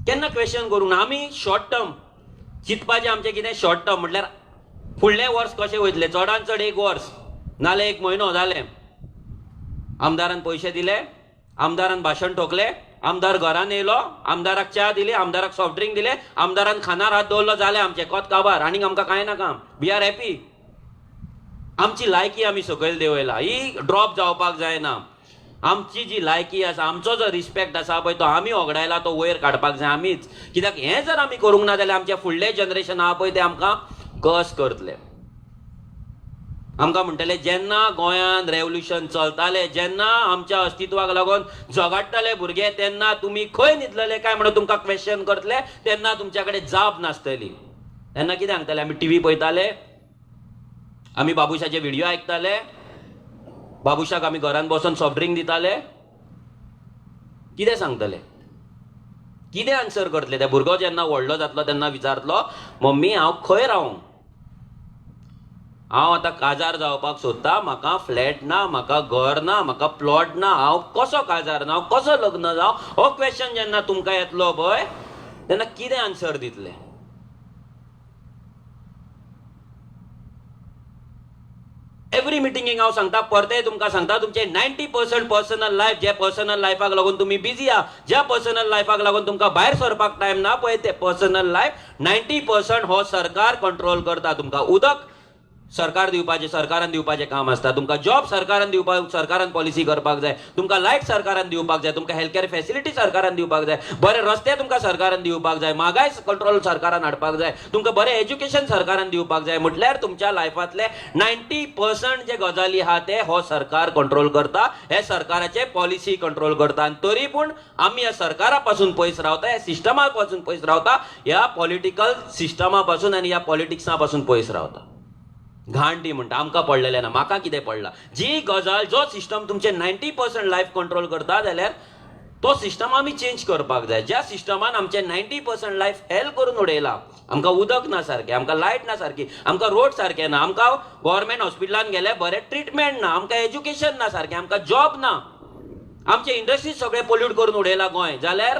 केन्ना क्वेश्चन करूंक ना. आमी शॉर्ट टर्म चिंतपाचें, आमचें कितें शॉर्ट टर्म म्हटल्यार फुडले वर्स कशें वयतले, चडांत चड 1 वर्स नाल्यार 1 म्हयनो जालें. आमदारान पयशे दिले, आमदारान भाशण ठोकले, आमदार घरान येयलो, आमदाराक च्या दिली, आमदाराक सॉफ्ट ड्रिंक दिले, आमदारान खानार हात दवरलो, जालें आमचें कोत काबार. आनीक आमकां कांय नाका. We are happy. आमची लायकी आमी सकयल देंवयला, ही ड्रॉप जावपाक जायना. आमची जी लायकी आसा, आमचो जो रिस्पेक्ट आसा पळय तो आमी वगडायला, तो वयर काडपाक जाय आमीच. कित्याक हें जर आमी करूंक ना जाल्यार आमचे फुडले जनरेशन आहा पळय ते आमकां कस करतले. आमकां म्हणटले जेन्ना गोंयांत रेव्होल्युशन चलतालें, जेन्ना आमच्या अस्तित्वाक लागून झगडटाले भुरगे, तेन्ना तुमी खंय न्हिदलेले काय म्हणून तुमकां क्वेश्चन करतले, तेन्ना तुमच्या कडेन जाप नासतली. तेन्ना कितें सांगताले? आमी टीव्ही पळयताले, आमी बाबुशाचे व्हिडिओ आयकताले, बाबुशाक आमी घरान बसून सॉफ्ट ड्रिंक दिताले. कितें सांगतले? कितें आन्सर करतले? ते भुरगो जेन्ना व्हडलो जातलो तेन्ना विचारतलो, मम्मी हांव खंय रावूं? हांव आतां काजार जावपाक सोदता, म्हाका फ्लॅट ना, म्हाका घर ना, म्हाका प्लॉट ना, हांव कसो काजार ना, हांव कसो लग्न जावं? हो क्वेश्चन जेन्ना तुमकां येतलो पळय तेन्ना कितें आन्सर दितले? एवरी मिटिंगेक हांव सांगता, परते तुमकां सांगता, तुमचे 90% पर्सनल लायफ, जे पर्सनल लायफाक लागून तुमी बिजी आहा, ज्या पर्सनल लायफाक लागून तुमकां भायर सरपाक टायम ना पळय, ते पर्सनल लायफ 90% हो सरकार कंट्रोल करता. तुमकां उदक सरकार दिवपाचें, सरकारान दिवपाचें काम आसता. तुमकां जॉब सरकारान दिवपाक, सरकारान पॉलिसी करपाक जाय. तुमकां लायट सरकारान दिवपाक जाय. तुमकां हेल्थ कॅर फॅसिलिटी सरकारान दिवपाक जाय. बरे रस्ते तुमकां सरकारान दिवपाक जाय. म्हागाय कंट्रोल सरकारान हाडपाक जाय. तुमकां बरें एज्युकेशन सरकारान दिवपाक जाय. म्हटल्यार तुमच्या लायफांतले 90% जे गजाली आहा ते हो सरकार कंट्रोल करता. हे सरकाराचे पॉलिसी कंट्रोल करता. आनी तरी पूण आमी ह्या सरकारा पासून पयस रावता, ह्या सिस्टमा पासून पयस रावता, ह्या पॉलिटिकल सिस्टमा पासून आनी ह्या पॉलिटिक्सा पासून पयस रावता. घाण ती म्हणटा आमकां पडलेलें ना, म्हाका कितें पडला? जी गजाल, जो सिस्टम तुमचे 90% लायफ कंट्रोल करता जाल्यार तो सिस्टम आमी चेंज करपाक जाय. ज्या सिस्टमान आमचे 90% लायफ हेल करून उडयला, आमकां उदक ना सारकें, आमकां लायट ना सारकी, आमकां रोड सारके ना, आमकां गव्हर्मेंट हॉस्पिटलान गेले बरें ट्रिटमेंट ना, आमकां एज्युकेशन ना सारकें, आमकां जॉब ना. आमचे इंडस्ट्रीज सगळे पोल्यूट करून उडयला गोंय, जाल्यार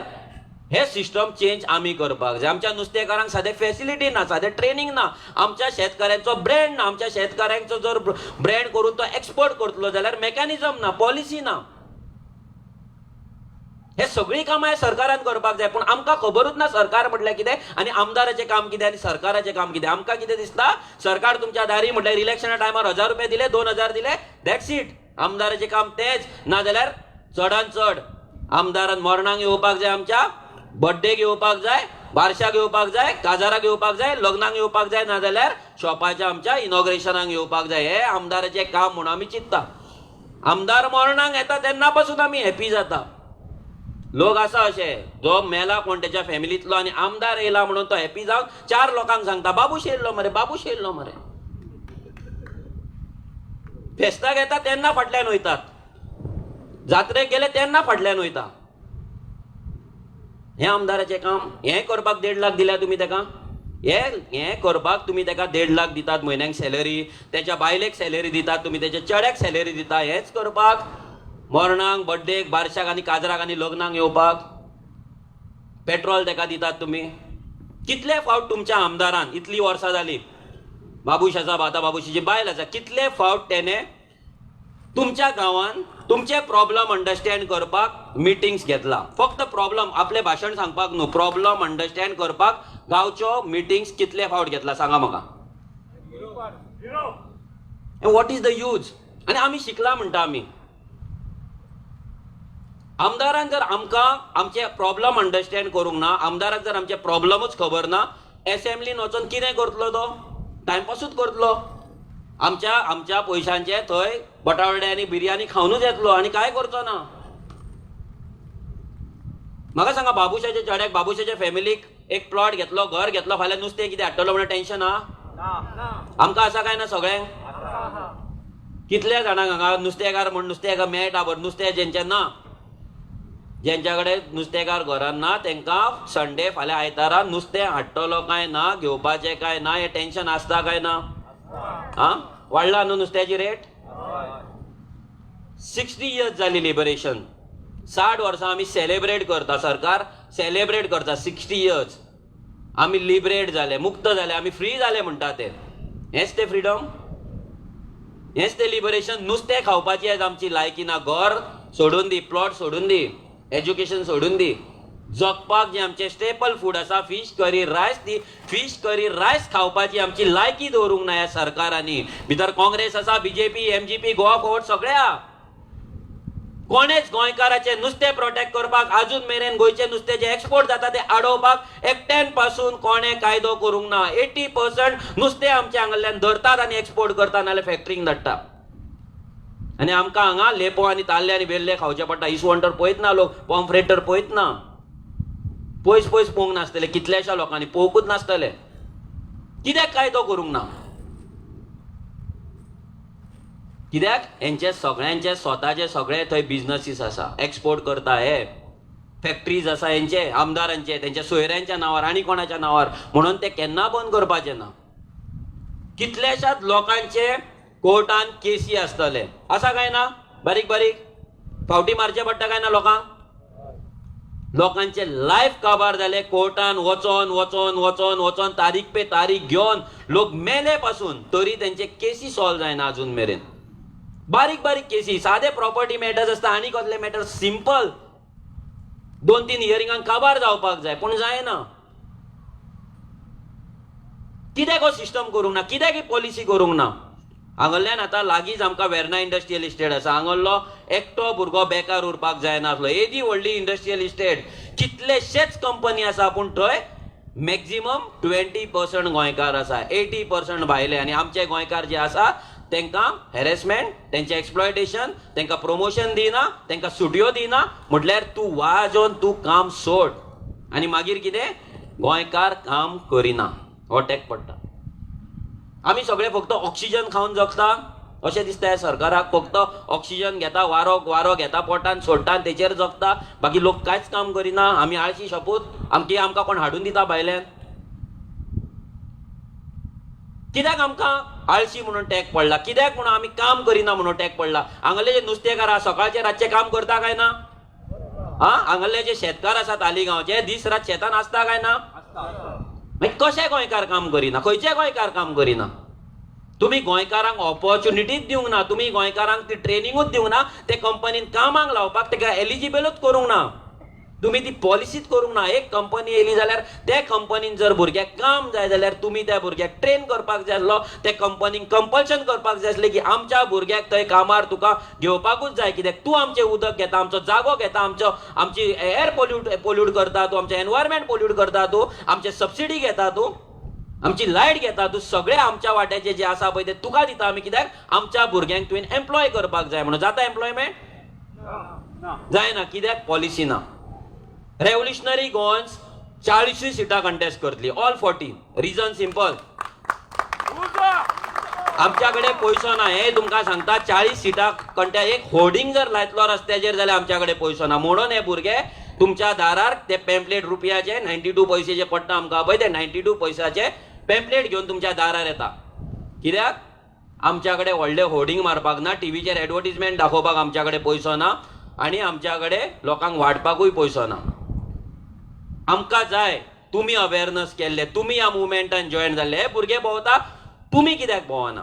हे सिस्टम चेंज आमी करपाक जाय. आमच्या नुस्तेकारांक सादे फॅसिलिटी ना, सादे ट्रेनिंग ना, आमच्या शेतकऱ्यांचो ब्रँड ना. आमच्या शेतकऱ्यांचो जर ब्रँड करून तो एक्सपोर्ट करतलो जाल्यार मेकॅनिझम ना, पॉलिसी ना. हे सगळी कामां हे सरकारान करपाक जाय. पूण आमकां खबरूच ना सरकार म्हटल्यार कितें आनी आमदाराचें काम कितें आनी सरकाराचें काम कितें. आमकां कितें दिसता, सरकार तुमच्या दारी म्हटल्यार इलेक्शना टायमार 1000 रुपया दिले, 2000 दिले, दॅट्स इट. आमदाराचें काम तेंच. नाजाल्यार चडान चड आमदारान मरणांक येवपाक जाय, आमच्या बर्थडेक येवपाक जाय, बारशाक येवपाक जाय, काजाराक येवपाक जाय, लग्नाक येवपाक जाय, नाजाल्यार शॉपाच्या आमच्या इनॉग्रेशनाक येवपाक जाय. हे आमदाराचें काम म्हणून आमी चिंतता. आमदार मरणांक येता तेन्ना पासून आमी हॅपी जाता. लोक आसा अशे, जो मेला कोण त्याच्या फॅमिलीतलो आनी आमदार येयला म्हणून तो हॅपी जावन 4 लोकांक सांगता, बाबूश येयल्लो मरे, बाबूश येयल्लो मरे. फेस्ताक येता तेन्ना फाटल्यान वयतात, जात्रेक गेले तेन्ना फाटल्यान वयता. हे आमदाराचें काम. हें करपाक 1.5 लाख दिल्या तुमी तेका. हे करपाक तुमी तेका 1.5 लाख दितात म्हयन्याक सॅलरी, त्याच्या बायलेक सॅलरी दितात तुमी, त्याच्या चेड्याक सॅलरी दिता. हेच करपाक मरणांक, बर्थडेक, बारशाक आनी काजराक आनी लग्नाक येवपाक पेट्रोल तेका दितात तुमी. कितले फावट तुमच्या आमदारान, इतली वर्सां जाली, बाबूश आसा, आतां बाबूशीची बायल आसा, कितले फावट तेणे तुमच्या गांवान तुमचे प्रॉब्लम अंडरस्टँड करपाक मिटिंग्स घेतला. फक्त प्रॉब्लम, आपले भाशण सांगपाक न्हू, प्रॉब्लम अंडरस्टँड करपाक गांवच्यो मिटिंग्स कितले फावट घेतला सांगा म्हाका. What is the use. आनी आमी शिकला म्हणटा आमी. आमदारान जर आमकां आमचे प्रॉब्लम अंडरस्टँड करूंक ना, आमदाराक जर आमचे प्रॉब्लमूच खबर ना, एसेंब्लीन वचून कितें करतलो तो? टायमपासूच करतलो. आमच्या पयशांचे थंय बटावडे आनी बिरयानी खावनूच येतलो आनी काय करचो ना. म्हाका सांगा, बाबूशाच्या चेड्याक, बाबूशाच्या फॅमिलीक एक प्लॉट घेतलो, घर घेतलो, फाल्यां नुस्तें कितें हाडटलो म्हणून टेन्शन आहा? आमकां आसा काय ना सगळ्यांक? कितल्या जाणांक हांगा नुस्तेकार म्हण नुस्तें मेळटा बरें, नुस्तें जेंचे ना, ज्यांच्या कडेन नुस्तेकार घरान ना, तांकां संडे फाल्यां आयतारा नुस्तें हाडटलो काय ना, घेवपाचें काय ना, हें टेन्शन आसता काय ना? आं, वाडला न्हू नुस्त्याची रेट? 60 इयर्स जाली लिबरेशन. 60 वर्सां आमी सेलेब्रेट करता, सरकार सेलेब्रेट करता 60 इयर्स. आमी लिबरेट जाले, मुक्त जाले, आमी फ्री जाले म्हणटा ते. हेच ते फ्रीडम, हेच ते लिबरेशन. नुस्तें खावपाची आज आमची लायकी ना. घर सोडून दी, प्लॉट सोडून दी, एज्युकेशन सोडून दी. जगपाक जे आमचे स्टेपल फूड आसा, फिश करी रायस, ती फिश करी रायस खावपाची आमची लायकी दवरूंक ना ह्या सरकारांनी. भितर काँग्रेस आसा, बीजेपी, एमजीपी, गोवा फोर्ट सगळे आहा. कोणेच गोंयकाराचे नुस्तें प्रोटेक्ट करपाक, अजून मेरेन गोंयचे नुस्तें जे एक्सपोर्ट जाता ते आडोवपाक एकट्यान पासून कोणे कायदो करूंक ना. 80% नुस्तें आमचे हांगाल्यान धरतात आनी एक्सपोर्ट करतात, नाल्यार फॅक्टरींक धाडटा. आनी आमकां हांगा लेपो आनी ताल्ले आनी बेल्ले खावचे पडटा. इसवण तर पळयत ना लोक, पॉम्फ्रेट तर पळयत ना. पयस पळोवंक नासतले, कितल्याशा लोकांनी पळोवंकूच नासतले. कित्याक कायदो करूंक ना? कित्याक? हेंचे सगळ्यांचे स्वताचे सगळे थंय बिझनसीस आसा, एक्सपोर्ट करता हे. फॅक्टरीज आसा हेंचे, आमदारांचे, तेंच्या सोयऱ्यांच्या नांवार आनी कोणाच्या नांवार, म्हणून ते केन्ना बंद करपाचे ना. कितल्याशाच लोकांचे कोर्टान केसी आसतले, आसा काय ना? बारीक बारीक फावटी मारचे पडटा काय ना लोकांक? लोकांचे लायफ काबार जाले कोर्टान वचोन वचोन वचोन वचोन, तारीख पे तारीख घेवन लोक मेले पासून, तरी त्यांचे केसी सॉल्व जायना अजून मेरेन. बारीक बारीक केसी, सादे प्रॉपर्टी मॅटर्स आसता, आनी कसले मॅटर सिंपल 2-3 हियरिंगांक काबार जावपाक जाय, पूण जायना. कित्याक हो सिस्टम करूंक ना? कित्याक ही पॉलिसी करूंक ना? हांगल्यान आतां लागींच आमकां वेर्ना इंडस्ट्रियल इस्टेट आसा, हांगलो एकटो भुरगो बेकार उरपाक जायना आसलो. येदी व्हडली इंडस्ट्रियल इस्टेट, कितलेशेच कंपनी आसा, पूण थंय मॅक्झिमम 20% गोंयकार आसा, 80% भायले. आनी आमचे गोंयकार जे आसा तांकां हॅरेसमेंट, तेंचें एक्सप्लॉयटेशन, तांकां प्रमोशन दिना, तांकां सुटयो दिना. म्हटल्यार तूं वाजोवन तूं काम सोड, आनी मागीर कितें? गोंयकार काम करिना, हो टॅक पडटा. आमी सगळे फक्त ऑक्सिजन खावन जगता अशें दिसता ह्या सरकाराक. फक्त ऑक्सिजन घेता, वारो घेता पोटान, सोडटा, तेचेर जगता. बाकी लोक कांयच काम करिना. आमी आळशी शपूत, आमकां कोण हाडून दिता भायल्यान? कित्याक आमकां आळशी म्हणून टॅग पडला, कित्याक म्हणून आमी काम करिना म्हणून टॅग पडला. हांगाले जे नुस्तेकार आसा सकाळचे रातचे काम करता काय ना? हांगाले जे शेतकार आसा तालिगांवचे दीस रात शेतान आसता काय ना? मागीर कशे गोंयकार काम करिना? खंयचे गोंयकार काम करिना? तुम्ही गोंयकारांक ऑपॉर्च्युनिटीच दिवंक ना, तुम्ही गोंयकारांक ती ट्रेनिंगूच दिवंक ना, ते कंपनीन कामाक लावपाक तेका एलिजिबलूच करूंक ना. तुम्ही ती पॉलिसीच करूंक ना. एक कंपनी येयली जाल्यार त्या कंपनीन जर भुरग्याक काम जाय जाल्यार तुम्ही त्या भुरग्याक ट्रेन करपाक जाय आसलो, त्या कंपनीक कंपल्शन करपाक जाय आसलें की आमच्या भुरग्याक थंय कामार तुका घेवपाकूच जाय. कित्याक तूं आमचें उदक घेता, आमचो जागो घेता, आमची एअर पोल्यूट करता तूं, आमचें एनवायरमेंट पोल्यूट करता तूं, आमचे सबसिडी घेता तूं, आमची लायट घेता तूं, सगळे आमच्या वाट्याचे जे आसा पळय ते तुका दिता आमी. कित्याक आमच्या भुरग्यांक तुवें एम्प्लॉय करपाक जाय म्हणून. जाता एम्प्लॉयमेंट? जायना. कित्याक? पॉलिसी ना. रेव्होल्युशनरी गोवन्स 40 सिटां कंटेस्ट करतली, ऑल 40. रिजन सिंपल, आमच्याकडे पयसो ना. हे तुमकां सांगता, 40 सिटां कंटेस्ट. एक होर्डिंग जर लायतलो रस्त्याचेर जाल्यार आमच्याकडे पयसो ना. म्हणून हे भुरगे तुमच्या दारार ते पॅम्पलेट रुपयाचे 92 पैसे जे पडटा आमकां पळय, ते 92 पैशाचे पॅम्पलेट घेवन तुमच्या दारार येता. कित्याक? आमच्याकडे व्हडले होर्डिंग मारपाक ना, टीव्हीचेर एडवर्टिजमेंट दाखोवपाक आमच्याकडे पयसो ना, आनी आमच्याकडे लोकांक वाटपाकूय पयसो ना. आमकां जाय तुमी अवेअरनेस केल्ले, तुमी ह्या मुवमेंटान जॉयन जाल्ले. हे भुरगे भोंवता, तुमी कित्याक भोंवना?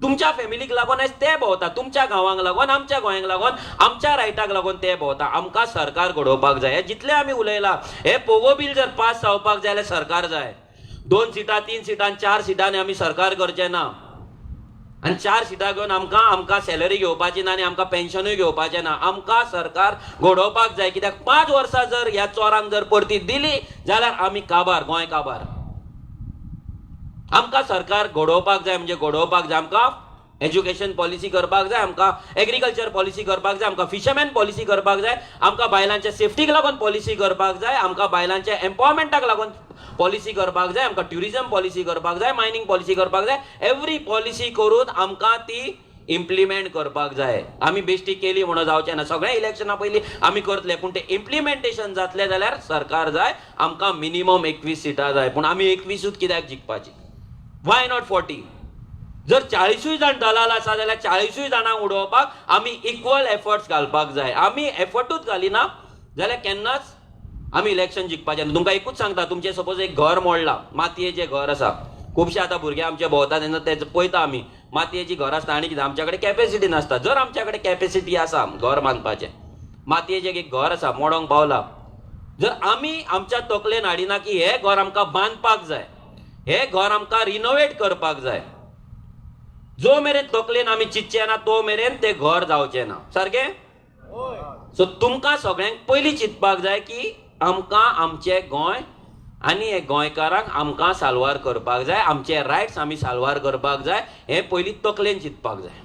तुमच्या फॅमिलीक लागून ते भोंवता, तुमच्या गांवांक लागून, आमच्या गोंयांक लागून, आमच्या रायटाक लागून ते भोंवता. आमकां सरकार घडोवपाक जाय. जितले आमी उलयला, हे पोगो बील जर पास जावपाक जाय जाल्यार सरकार जाय. 2 सिटां, 3 सिटां, 4 सिटांनी आमी सरकार करचें ना. आनी 4 सिटां घेवन आमकां सॅलरी घेवपाची ना आनी आमकां पेन्शनूय घेवपाचें ना. आमकां सरकार घडोवपाक जाय. कित्याक 5 वर्सां जर ह्या चोरांक जर परती दिली जाल्यार आमी काबार, गोंय काबार. आमकां सरकार घडोवपाक जाय. म्हणजे घडोवपाक जाय, आमकां एज्युकेशन पॉलिसी करपाक जाय, आमकां एग्रीकल्चर पॉलिसी करपाक जाय, आमकां फिशरमॅन पॉलिसी करपाक जाय, आमकां बायलांच्या सेफ्टीक लागून पॉलिसी करपाक जाय, आमकां बायलांच्या एम्पॉवरमेंटाक लागून पॉलिसी करपाक जाय, आमकां ट्युरिझम पॉलिसी करपाक जाय, मायनिंग पॉलिसी करपाक जाय. एवरी पॉलिसी करून आमकां ती इम्प्लिमेंट करपाक जाय. आमी बेश्टी केली म्हणून जावचें ना. सगळे इलेक्शना पयलीं आमी करतले, पूण ते इम्प्लिमेंटेशन जातलें जाल्यार सरकार जाय. आमकां मिनिमम 21 सिटां जाय, पूण आमी 21ूच कित्याक जिखपाची? Why not 40? जर 40 जाण दलाल आसा जाल्यार 40 जाणांक उडोवपाक आमी इक्वल एफर्ट्स घालपाक जाय. आमी एफर्टूच घालिना जाल्यार केन्नाच आमी इलेक्शन जिखपाचें ना. तुमकां एकूच सांगता, तुमचें सपोज एक घर मोडलां, मातयेचें घर आसा. खुबशे आतां भुरगे आमचे भोंवता तेन्ना ते पळयता आमी, मातयेची घर आसता आनी कितें, आमच्या कडेन कॅपेसिटी नासता. जर आमच्या कडेन कॅपेसिटी आसा घर बांदपाचें, मातयेचें एक घर आसा, मोडोंक पावला, जर आमी आमच्या तकलेन हाडिना की हें घर आमकां बांदपाक जाय, हें घर आमकां रिनोवेट करपाक जाय, जो मेरेन तकलेन आमी चिंतचे ना तो मेरेन तें घर जावचें ना. सारकें? सो तुमकां सगळ्यांक पयलीं चिंतपाक जाय की आमकां आमचें गोंय आनी हे गोंयकारांक आमकां साल्वार करपाक जाय, आमचे रायट्स आमी साल्वार करपाक जाय. हें पयलीं तकलेन चिंतपाक जाय.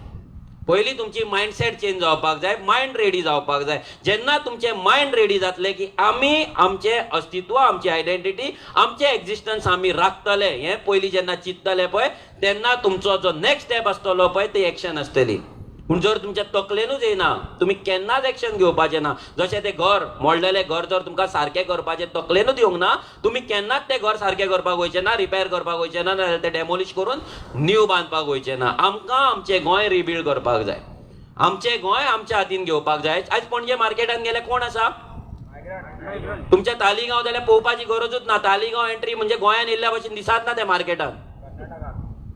पयलीं तुमची मायंडसेट चेंज जावपाक जाय, मायंड रेडी जावपाक जाय. जेन्ना तुमचें मायंड रेडी जातलें की आमी आमचें अस्तित्व, आमची आयडेंटिटी, आमचें एक्झिस्टन्स आमी राखतले, हें पयलीं जेन्ना चिंततले पळय, तेन्ना तुमचो जो नेक्स्ट स्टेप आसतलो पळय ती एक्शन आसतली. पूण जर तुमच्या तकलेनूच येना, तुमी केन्नाच एक्शन घेवपाचें ना. जशें तें घर, मोडलेलें घर जर तुमकां सारकें करपाचें तकलेनूच येवंक ना, तुमी केन्नाच तें घर सारकें करपाक वयचें ना, रिपेर करपाक वयचें ना, नाजाल्यार तें डेमोलिश करून न्यू बांदपाक वयचें ना. आमकां आमचें गोंय रिबिल्ड करपाक जाय. आमचें गोंय आमच्या हातीन घेवपाक जाय. आयज पणजे मार्केटान गेले कोण आसा? तुमच्या तालिगांव जाल्यार पळोवपाची गरजूच ना. तालिगांव एंट्री म्हणजे गोंयान येयल्ल्या भशेन दिसत ना त्या मार्केटान.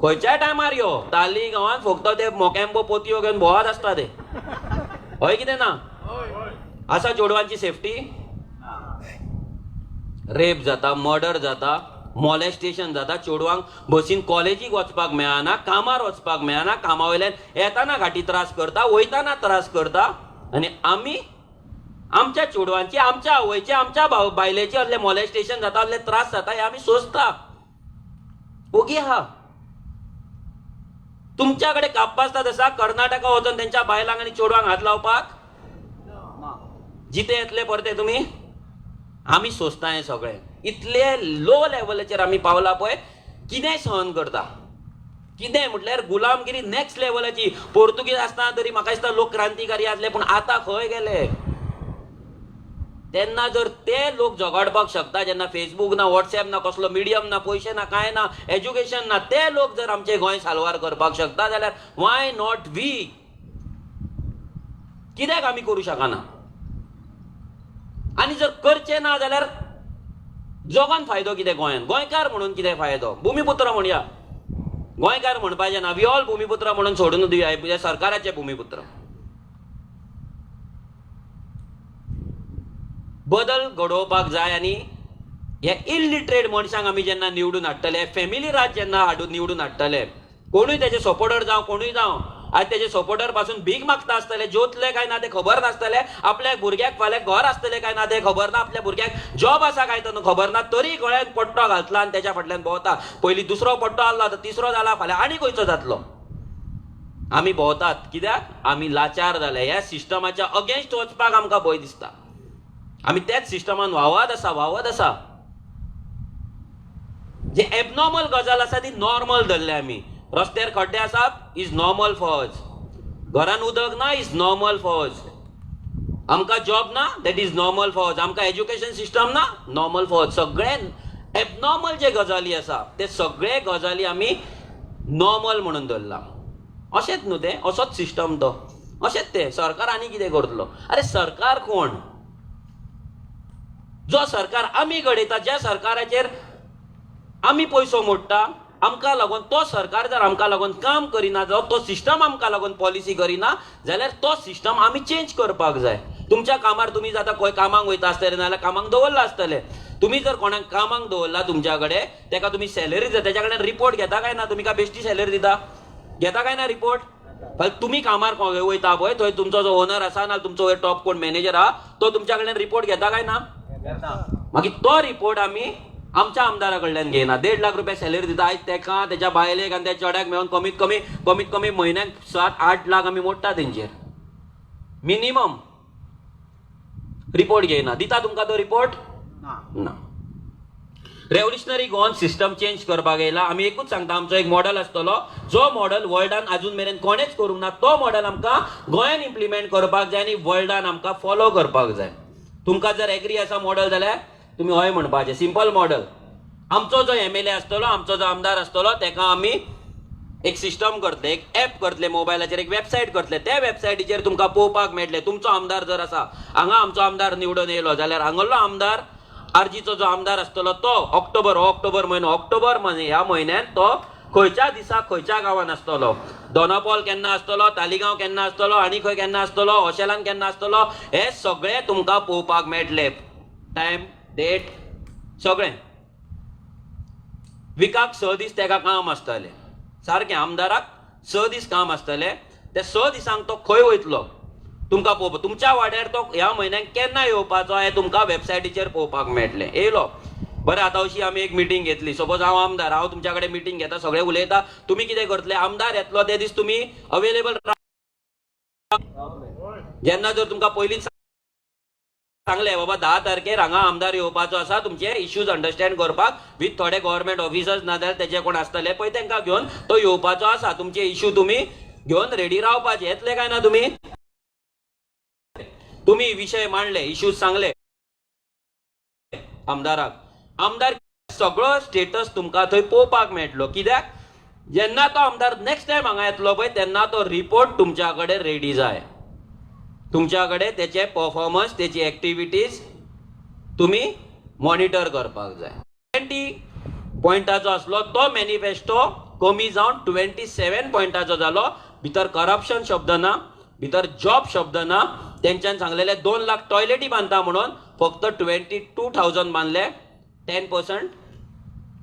खंयच्या टायमार यो तालिगांवान फक्त ते मोकेंबो पोतयो घेवन भोवात आसता ते. हय कितें ना? आसा चेडवांची सेफ्टी? रेप जाता, मर्डर जाता, मॉलेस्टेशन जाता, चेडवांक बसीन कॉलेजीक वचपाक मेळना, कामार वचपाक मेळना, कामा वयल्यान येताना घाटी त्रास करता, वयताना त्रास करता. आनी आमी आमच्या चेडवांची, आमच्या आवयची, आमच्या बायलेची असले मॉलेस्टेशन जाता, असले त्रास जाता, हे आमी सोंसता. ओगी आहा. तुमच्याकडे कापासता तसा कर्नाटका वचून त्यांच्या बायलांक आनी चेडवांक हात लावपाक जिते येतले परते तुमी? आमी सोंसता हें सगळें. इतले लो लेवलाचेर आमी पावला पळय, कितेंय सहन करता. कितें म्हटल्यार गुलामगिरी नेक्स्ट लेवलाची. पोर्तुगीज आसतना तरी म्हाका दिसता लोक क्रांतिकारी आसले, पूण आतां खंय गेले? तेन्ना जर ते लोक झगडपाक शकता, जेन्ना फेसबूक ना, व्हॉट्सएप ना, कसलो मिडियम ना, पयशे ना, काय ना, एज्युकेशन ना, ते लोक जर आमचे गोंय साल्वार करपाक शकता जाल्यार वाय नॉट वी? कित्याक आमी करूं शकना? आनी जर करचे ना जाल्यार जगान फायदो कितें? गोंयान गोंयकार म्हणून कितें फायदो? भुमिपुत्र म्हणया, गोंयकार म्हणपाचें ना, वी ऑल भुमिपुत्र म्हणून सोडून दिवया, सरकाराचे भुमिपुत्र. बदल घडोवपाक जाय. आनी हे इलिटरेट मनशांक आमी जेन्ना निवडून हाडटले, फॅमिली राज जेन्ना निवडून हाडटले, कोणूय तेजे सपोर्टर जावं, कोणूय जावं, आज तेजे सपोर्टर पासून भीक मागता आसतले, जोतले काय ना ते खबर नासतले, आपल्या भुरग्याक फाल्यां घर आसतले काय ना ते खबर ना, आपल्या भुरग्याक जॉब आसा काय तो खबर ना, तरी गळ्यात पट्टो घातला आनी तेच्या फाटल्यान भोंवता. पयलीं दुसरो पट्टो आसलो, आतां तिसरो जाला, फाल्यां आनी खंयचो जातलो. आमी भोंवतात कित्याक? आमी लाचार जाले. ह्या सिस्टमाच्या अगेन्स्ट वचपाक आमकां भंय दिसता. आमी त्याच सिस्टमान वावत आसा. जे एबनॉर्मल गजाल आसा ती नॉर्मल धरले आमी. रस्त्यार खड्डे आसात इज नॉर्मल फॉर अस. घरान उदक ना इज नॉर्मल फॉर अस. आमकां जॉब ना that is normal for us. आमकां एज्युकेशन सिस्टम ना नॉर्मल फॉर अस. सगळे एबनॉर्मल जे गजाली आसा ते सगळे गजाली आमी नॉर्मल म्हणून धरला. अशेंच न्हू ते, असोच सिस्टम तो, अशेंच ते. सरकार आनी कितें करतलो? अरे सरकार कोण? जो सरकार आमी घडयता, ज्या सरकाराचेर आमी पयसो मोडटा, आमकां लागून तो सरकार जर आमकां लागून काम करिना, जावं तो सिस्टम आमकां लागून पॉलिसी करिना, जाल्यार तो सिस्टम आमी चेंज करपाक जाय. तुमच्या कामार तुमी जाता खंय कामाक वयता आसतले नाल्यार कामाक दवरला आसतले. तुमी जर कोणाक कामाक दवरला तुमच्या कडेन, तेका तुमी सॅलरी दिता, तेच्या कडेन रिपोर्ट घेता काय ना? तुमी काय बेश्टी सॅलरी दिता? घेता काय ना रिपोर्ट? तुमी कामार वयता पळय, थंय तुमचो जो ओनर आसा ना तुमचो टॉप कोण मॅनेजर आहा, तो तुमच्या कडेन रिपोर्ट घेता काय ना? मागीर तो रिपोर्ट आमी आमच्या आमदारा कडल्यान घेयना. 1.5 लाख रुपया सॅलरी दिता आयज तेका, तेच्या बायलेक आनी त्या चेड्याक मेळून कमीत कमी म्हयन्याक 7-8 लाख आमी मोडटा तेंचेर मिनिमम. रिपोर्ट घेयना. दिता तुमकां तो रिपोर्ट? ना. रेव्होल्युशनरी गोवन सिस्टम चेंज करपाक येयला. आमी एकूच सांगता, आमचो एक मॉडेल आसतलो, जो मॉडेल वर्ल्डान अजून मेरेन कोणेच करूंक ना. तो मॉडेल आमकां गोंयान इम्प्लिमेंट करपाक जाय आनी वर्ल्डान आमकां फॉलो करपाक जाय. तुमकां जर एग्री आसा मॉडेल जाल्यार तुमी हय म्हणपाचें. Simple model. आमचो जो एमएलए आसतलो, आमचो जो आमदार आसतलो, तेका आमी एक सिस्टम करतले, एक ऍप करतले मोबायलाचेर, एक वेबसायट करतले. त्या वेबसायटीचेर तुमकां पळोवपाक मेळटले तुमचो आमदार जर आसा, हांगा आमचो आमदार निवडून येयलो जाल्यार हांगलो आमदार, आरजीचो जो आमदार आसतलो तो ऑक्टोबर ह्या म्हयन्यात तो खंयच्या दिसा खंयच्या गांवान आसतलो, दोनापॉल केन्ना आसतलो, तालिगांव केन्ना आसतलो, आनी खंय केन्ना आसतलो, ऑशेलान केन्ना आसतलो, हे सगळे तुमकां पळोवपाक मेळटले. टायम, डेट सगळें. विकाक 6 दीस तेका काम आसतलें. सारकें आमदाराक 6 दीस काम आसतलें. ते 6 दिसांक तो खंय वयतलो तुमकां पळोवपाक. तुमच्या वाड्यार तो ह्या म्हयन्याक केन्ना येवपाचो हें तुमकां वेबसायटीचेर पळोवपाक मेळटलें. येयलो बरें, आतां अशी आमी एक मिटींग घेतली. सपोज हांव आमदार, हांव तुमच्या कडेन मिटींग घेता, सगळे उलयता, तुमी कितें करतले? आमदार येतलो ते दीस तुमी अवेलेबल. जेन्ना जर तुमकां पयलींच सांगले बाबा 10 तारखेर हांगा आमदार येवपाचो आसा, तुमचे इश्यूज अंडरस्टँड करपाक विथ थोडे गव्हर्नमेंट ऑफिसर्स नाजाल्यार तेजे कोण आसतले पळय तेंकां घेवन तो येवपाचो आसा, तुमचे इश्यू तुमी घेवन रेडी रावपाचे. येतले काय ना तुमी? तुमी विशय मांडले, इश्यूज सांगले आमदाराक, आमदार सगळो स्टेटस तुमकां थंय पळोवपाक मेळटलो. कित्याक? जेन्ना तो आमदार नेक्स्ट टायम हांगा येतलो पळय तेन्ना तो रिपोर्ट तुमच्या कडेन रेडी जाय. तुमच्या कडेन तेचे परफॉर्मन्स, तेची एक्टिविटीज तुमी मॉनिटर करपाक जाय. 20 पॉयंटाचो आसलो तो मॅनिफेस्टो कमी जावन 27 पॉयंटाचो जालो. भितर करप्शन शब्द ना, भितर जॉब शब्द ना. तेंच्यान सांगलेले 2 लाख टॉयलेटी बांदता म्हणून, फक्त 22,000 बांदले. 10%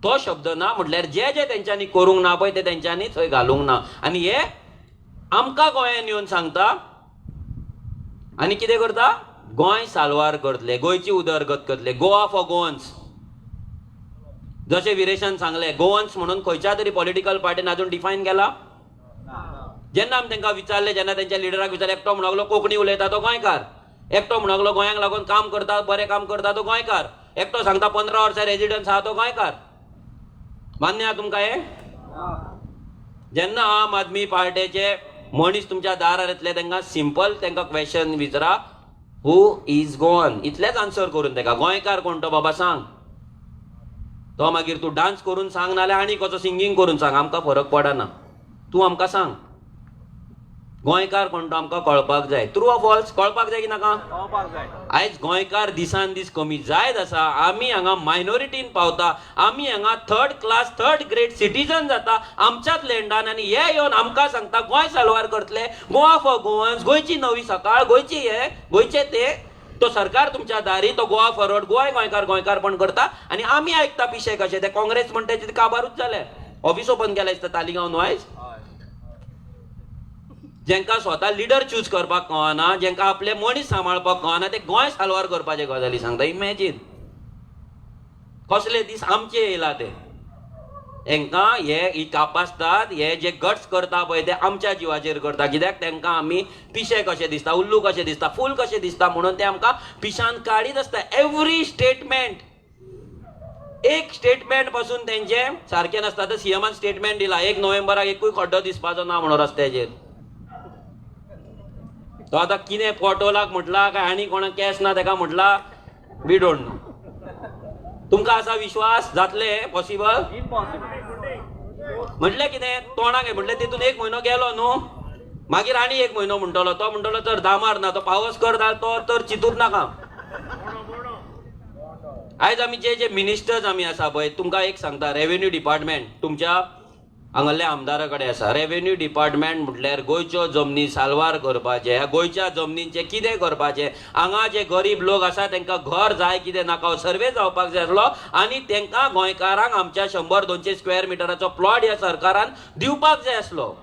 तो शब्द ना. म्हटल्यार जे जे तेंच्यांनी करूंक ना पळय ते तेंच्यांनी थंय घालूंक ना. आनी हे आमकां गोंयान येवन सांगता आनी कितें करता? गोंय साल्वार करतले, गोंयची उदरगत करतले. Goa for Goans. जशें विरेशान सांगले, गोवन्स म्हणून खंयच्या तरी पॉलिटिकल पार्टीन आजून डिफायन केला? जेन्ना आमी तांकां विचारले, जेन्ना तेंच्या लिडराक विचारले, एकटो म्हणलो कोंकणी उलयता तो गोंयकार, एकटो म्हणलो गोंयांक लागून काम करता, बरें काम करता तो गोंयकार, एकटो सांगता 15 वर्सां रेजिडन्स आहा तो गोंयकार. मान्य आहा तुमकां हे? जेन्ना आम आदमी पार्टीचे मनीस तुमच्या दारार येतले तेंकां सिंपल तेंकां क्वेश्चन विचारा, हू इज गोवन इतलेच आन्सर करून तेका गोंयकार कोण तो बाबा सांग. तो मागीर तूं डान्स करून सांग नाल्यार आनी कसो सिंगींग करून सांग, आमकां फरक पडना. तूं आमकां सांग गोंयकार कोण तो आमकां कळपाक जाय. True or false? कळपाक जाय की नाका? आयज गोंयकार दिसान दीस कमी जायत आसा. आमी हांगा मायनॉरिटीन पावता, आमी हांगा third class third grade citizen जाता आमच्याच लँडान, आनी हे येवन आमकां सांगता गोंय साल्वार करतले, गोवा फॉर गोवन्स, गोंयची नवी सकाळ, गोंयची हे गोंयचे ते. तो सरकार तुमच्या दारी, तो गोवा फॉरवर्ड, गोंय गोंयकार गोंयकारपण करता आनी आमी आयकता पिशे कशे. ते काँग्रेस म्हणटा ते काबारूच जाले. ऑफिस ओपन केल्या दिसता तालिगांव न्हू आयज. जेंका स्वता लिडर चूज करपाक कळना, जेंका आपले मनीस सांबाळपाक कळना, ते गोंय साल्वार करपाचे गजाली सांगता. इमॅजीन कसले दीस आमचे येयला ते. तांकां हे कापासतात, हे जे गट्स करता पळय ते आमच्या जिवाचेर करता. कित्याक तांकां आमी पिशे कशे दिसता, उल्लू कशे दिसता, फूल कशे दिसता म्हणून ते आमकां पिशान काडीत आसता. एवरी स्टेटमेंट, एक स्टेटमेंट पासून तेंचे सारखे नासता. तर सीएमान स्टेटमेंट दिला 1 नोव्हेंबराक एकूय खड्डो दिसपाचो ना म्हणून रस्त्याचेर. तो आतां कितें पोटोलाक म्हटला काय आनी कोणाक केस ना ताका म्हटला, वी डोंट नो. तुमकां आसा विश्वास जातले पॉसिबल? म्हटलें कितें तोंडाक म्हटलें तितून 1 म्हयनो गेलो न्हू, मागीर आनी 1 म्हयनो म्हणटलो. तो म्हणटलो तर दामार ना, तो पावस कर तो तर चिंतूच नाका. आयज आमी जे मिनिस्टर्स आमी आसा पळय, तुमकां एक सांगता, रेव्हेन्यू डिपार्टमेंट तुमच्या हांगासल्या आमदारा कडेन आसा. रेव्हेन्यू डिपार्टमेंट म्हटल्यार गोंयच्यो जमनी साल्वार करपाचे, ह्या गोंयच्या जमनींचे कितें करपाचें, हांगा जे गरीब लोक आसा तांकां घर जाय कितें नाका सर्वे जावपाक जाय आसलो, आनी तांकां गोंयकारांक आमच्या 100-200 स्क्वेअर मिटराचो प्लॉट ह्या सरकारान दिवपाक जाय आसलो.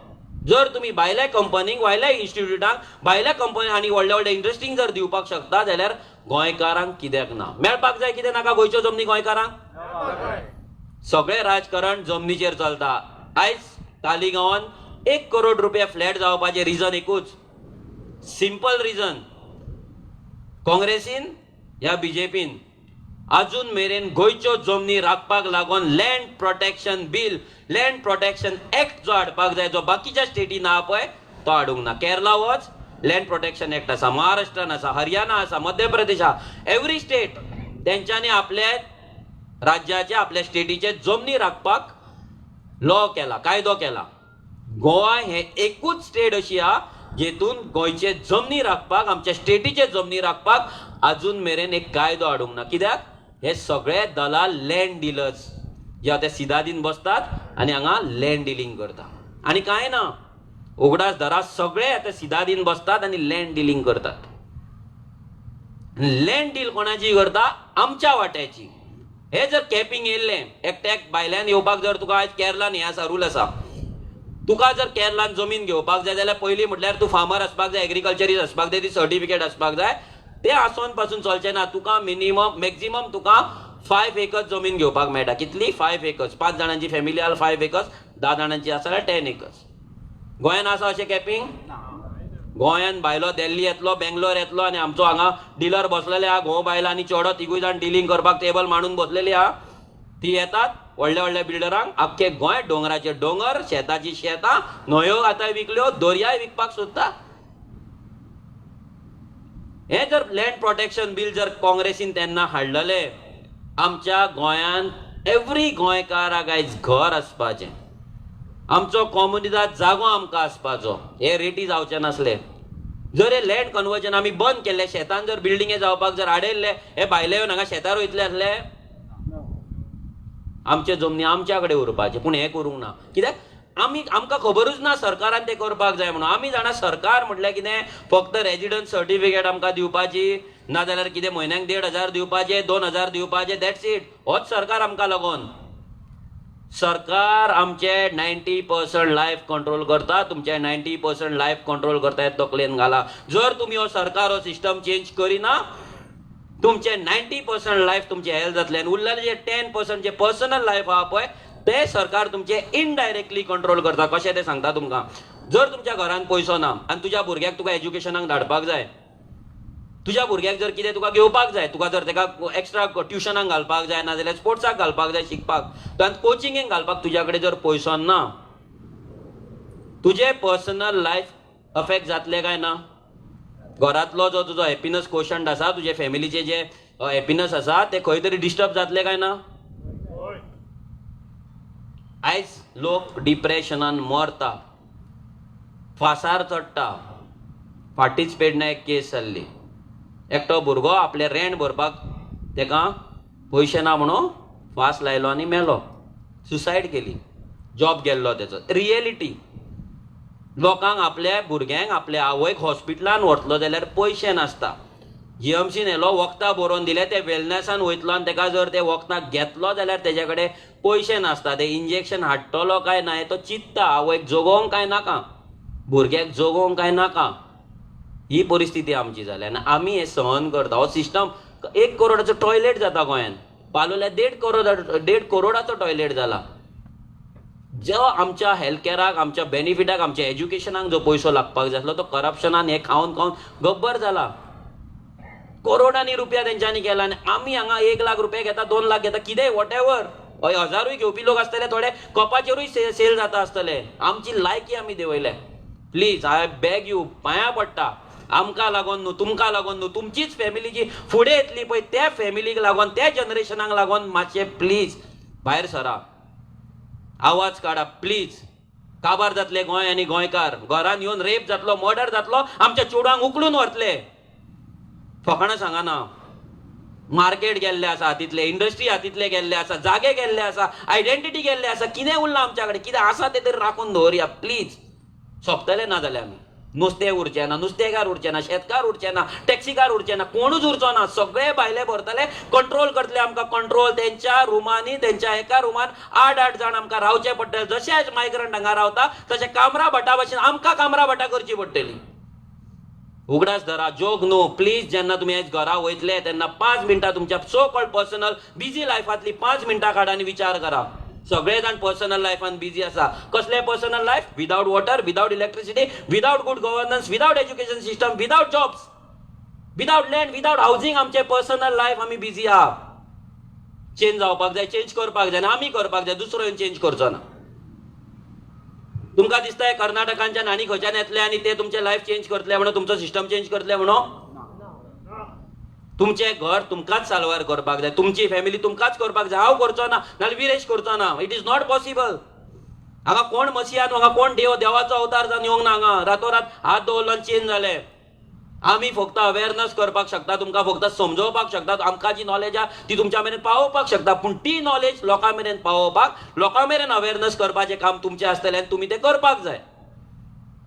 जर तुम्ही भायल्या कंपनीक, भायल्या इन्स्टिट्यूटांक, भायल्या कंपनी आनी व्हडल्या व्हडल्या इंडस्ट्रींक जर दिवपाक शकता जाल्यार गोंयकारांक कित्याक ना? मेळपाक जाय कितें नाका गोंयच्यो जमनी गोंयकारांक? सगळें राजकारण जमनीचेर चलता. आयज तालिगांवान 1 करोड रुपया फ्लॅट जावपाचें रिजन एकूच, सिंपल रिजन. काँग्रेसीन ह्या बीजेपीन अजून मेरेन गोंयच्यो जमनी राखपाक लागून land protection bill, land protection act जो हाडपाक जाय, जो बाकीच्या स्टेटीन आहा पळय तो हाडूंक ना. केरला वच लँड प्रोटेक्शन एक्ट आसा, महाराष्ट्रान आसा, हरियाणा आसा, मध्य प्रदेश आहा. एवरी स्टेट तेंच्यांनी आपल्या राज्याचे, आपल्या स्टेटीचे जमनी राखपाक लॉ केला, कायदो केला. गोवा हे एकूच स्टेट अशी आहा जेतून गोंयचे जमनी राखपाक, आमच्या स्टेटीचे जमनी राखपाक अजून मेरेन एक कायदो हाडूंक ना. कित्याक? हे सगळे दलाल लँड डिलर्स जे आतां सिदादीन बसतात आनी हांगा लँड डिलिंग करता. आनी कांय ना, उगडास धरा, सगळे आतां सिदादीन बसतात आनी लँड डिलिंग करतात. लँड डील कोणाची करता? आमच्या वाट्याची. हे जर कॅपिंग येयल्लें, एकट्याक भायल्यान येवपाक, जर तुका आयज केरळान हे आसा, रूल आसा, तुका जर केरळान जमीन घेवपाक जाय जाल्यार पयलीं म्हटल्यार तूं फार्मर आसपाक जाय, एग्रीकल्चरीस्ट आसपाक जाय, ती सर्टिफिकेट आसपाक जाय. ते आसोन पासून चलचें ना. तुका मिनिमम मॅक्झिमम तुका 5 एकर्स जमीन घेवपाक मेळटा. कितली? 5 एकर्स. 5 जाणांची फॅमिली आसा 5 एकर्स, 10 जाणांची आसा जाल्यार 10 एकर्स. गोंयान आसा अशें कॅपिंग? गोंयान भायलो दिल्ली येतलो, बेंगलोर येतलो आनी आमचो हांगा डिलर बसलेले आहा, घोव बायला आनी चेडो तिगूय जाण डिलिंग करपाक टेबल मांडून बसलेली आहा. ती येतात व्हडल्या व्हडल्या बिल्डरांक, आख्खे गोंय डोंगराचे दोंगर, शेताची शेतां, न्हंयो आतां विकल्यो, दर्याय विकपाक सोदता. हे जर लँड प्रोटेक्शन बील जर काँग्रेसीन तेन्ना हाडलेले, आमच्या गोंयान एवरी गोंयकाराक आयज घर आसपाचें, आमचो कॉम्युनिटात जागो आमकां आसपाचो. हे रेटी जावचे नासले. जर हे लँड कन्वर्जन आमी बंद केल्ले, शेतान जर बिल्डिंगे जावपाक जर आडयल्ले, हे भायले येवन हांगा शेतार वयतले आसले, आमचे जमनी आमच्या कडेन उरपाचे. पूण हे करूंक ना. कित्याक? आमकां खबरूच ना सरकारान ते करपाक जाय म्हणून. आमी जाणा सरकार म्हटल्यार कितें, फक्त रेजिडन्स सर्टिफिकेट आमकां दिवपाची, नाजाल्यार कितें म्हयन्याक 1,500 दिवपाचे, 2,000 दिवपाचे, दॅट्स इट. होच सरकार आमकां लागून. सरकार आमचे 90% लायफ कंट्रोल करता. तुमचे 90% लायफ कंट्रोल करता येत तकलेन घाला. जर तुमी हो सरकार हो सिस्टम चेंज करिना, तुमचे 90% लायफ तुमचे हेल्थ जातले आनी उरलेले जे 10% जे पर्सनल लायफ आहा पळय ते सरकार तुमचे इनडायरेक्टली कंट्रोल करता. कशें ते सांगता तुमकां. जर तुमच्या घरान पयसो ना आनी तुज्या भुरग्याक तुका एज्युकेशनाक धाडपाक जाय, तुज्या भुरग्याक जर कितें तुका घेवपाक जाय, तुका जर तेका एक्स्ट्रा ट्युशनाक घालपाक जाय, नाजाल्यार स्पोर्ट्साक घालपाक जाय शिकपाक, कोचिंगेक घालपाक तुज्या कडेन जर पयसो ना, तुजे पर्सनल लायफ अफेक्ट जातले काय ना? घरातलो जो तुजो हॅपीनस कोशंट आसा, तुजे फॅमिलीचे जे हॅपीनस आसा ते खंय तरी डिस्टर्ब जातले काय ना? आयज लोक डिप्रेशनान मरता, फासार चडटा. फाटीच पेडण्या एक केस जाल्ली. एकटो भुरगो आपले रेंट भरपाक तेका पयशे ना म्हणून फास लायलो आनी मेलो. सुसायड केली. जॉब गेल्लो तेचो. रियलिटी. लोकांक आपल्या भुरग्यांक आपल्या आवयक हॉस्पिटलान व्हरतलो जाल्यार पयशे नासता. जीएमसीन येयलो, वखदां बरोवन दिले, ते वेलनेसान वयतलो आनी तेका जर ते वखदां घेतलो जाल्यार तेजे कडेन पयशे नासता. ते इंजेक्शन हाडटलो काय ना तो चिंतता. आवयक जगोवंक काय नाका, भुरग्याक जगोवंक काय नाका. ही परिस्थिती आमची जाल्या आनी आमी हे सहन करता. हो सिस्टम 1 करोडाचो टॉयलेट जाता गोंयांत. पालोल्या 1.5 करोडाचो टॉयलेट जाला. जो आमच्या हेल्थ केअराक, आमच्या बेनिफिटाक, आमच्या एज्युकेशनाक जो पयसो लागपाक जाय आसलो तो करप्शनान हे खावन गब्बर जाला. करोडांनी रुपया तेंच्यांनी केला आनी आमी हांगा 1 लाख रुपया घेता, 2 लाख घेता, कितें वॉटेवर. हय, 1000 घेवपी लोक आसतले, थोडे कपाचेरूय सेल जाता आसतले. आमची लायकी आमी देंवयल्या. प्लीज, आय बॅग यू, पांयां पडटा. आमकां लागून न्हू, तुमकां लागून न्हू, तुमचीच फॅमिली जी फुडें येतली पळय त्या फॅमिलीक लागून, त्या जनरेशनाक लागून मातशें प्लीज भायर सरा, आवाज काडा प्लीज. काबार जातले गोंय आनी गोंयकार. घरान येवन रेप जातलो, मर्डर जातलो, आमच्या चेडवांक उखलून व्हरतले. फकाणां सांगाना. मार्केट गेल्ले आसा हातींतले, इंडस्ट्री हातींतले गेल्ले आसा, जागे गेल्ले आसा, आयडेंटिटी गेल्ले आसा. कितें उरलां आमच्या कडेन? कितें आसा तें तरी राखून दवरया प्लीज. सोंपतले ना जाल्यार आमी. नुस्तें उरचें ना, नुस्तेकार उरचें ना, शेतकार उरचें ना, टॅक्सीकार उरचें ना, कोणूच उरचो ना. सगळे भायले भरतले, कंट्रोल करतले आमकां. कंट्रोल तेंच्या रुमांनी, तेंच्या एका रुमान 8-8 जाण आमकां रावचे पडटले. जशे मायग्रंट हांगा रावता तशें कामरा भटा भाशेन आमकां कामरा भटा करची पडटली. उगडास धरा, जोग न्हू. प्लीज, जेन्ना तुमी आयज घरा वयतले तेन्ना 5 मिनटां तुमच्या सो कॉल्ड पर्सनल बिजी लायफांतली 5 मिनटां काडा आनी विचार करा. सगळे जाण पर्सनल लायफान बिजी आसा. कसले personal life? Without water, without electricity, without good governance, without education system, without jobs, without land, without housing. आमचे पर्सनल लायफ आमी बिजी आहा. चेंज जावपाक जाय, चेंज करपाक जाय, आमी करपाक जाय, दुसरो येवन चेंज करचो ना. तुमकां दिसता कर्नाटकांच्यान आनी खंयच्यान येतले आनी ते तुमचे लायफ चेंज करतले म्हणून, तुमचो सिस्टम चेंज करतले म्हणून? तुमचे घर तुमकांच साल्वार करपाक जाय, तुमची फॅमिली तुमकांच करपाक जाय. हांव करचो ना, नाल्यार विरेश करचो ना. It is not possible. हांगा कोण मसियान, हांगा कोण देवाचो अवतार जावन येवंक ना. हांगा रातोरात हात दवरलो आनी चेंज जाले. आमी फक्त अवेअरनेस करपाक शकता, तुमकां फक्त समजोवपाक शकता. आमकां जी नॉलेज आहा ती तुमच्या मेरेन पावोवपाक शकता. पूण ती नॉलेज लोकां मेरेन पावोवपाक, लोकां मेरेन अवेअरनेस करपाचें काम तुमचें आसतलें आनी तुमी तें करपाक जाय.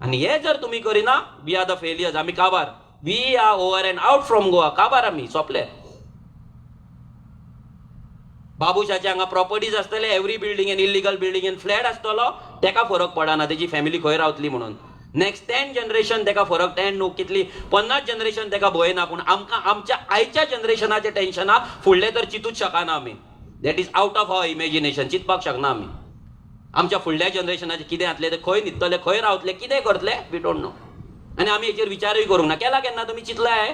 आनी हे जर तुमी करिना, वी आर द फेलियर्स. आमी काबार. We are over and out from Goa. काबार आमी, सोंपले. बाबुशाचे हांगा प्रॉपर्टीज आसतले, एवरी बिल्डिंगेन, इलिगल बिल्डिंगेन फ्लॅट आसतलो, तेका फरक पडना तेजी फॅमिली खंय रावतली म्हणून. नेक्स्ट 10 जनरेशन तेका फरक, 10 न्हू कितली 50 जनरेशन तेका भंय ना. पूण आमकां आमच्या आयच्या जनरेशनाचें टेन्शन आहा, फुडलें तर चिंतूच शकना आमी. That is out of our imagination. चिंतपाक शकना आमी. आमच्या फुडल्या जनरेशनाचें कितें जातलें, ते खंय न्हिदतले, खंय रावतले, कितें करतले, वी डोंट नो. आनी आमी हेचेर विचारूय करूंक ना. केला केन्ना तुमी चिंतलाय?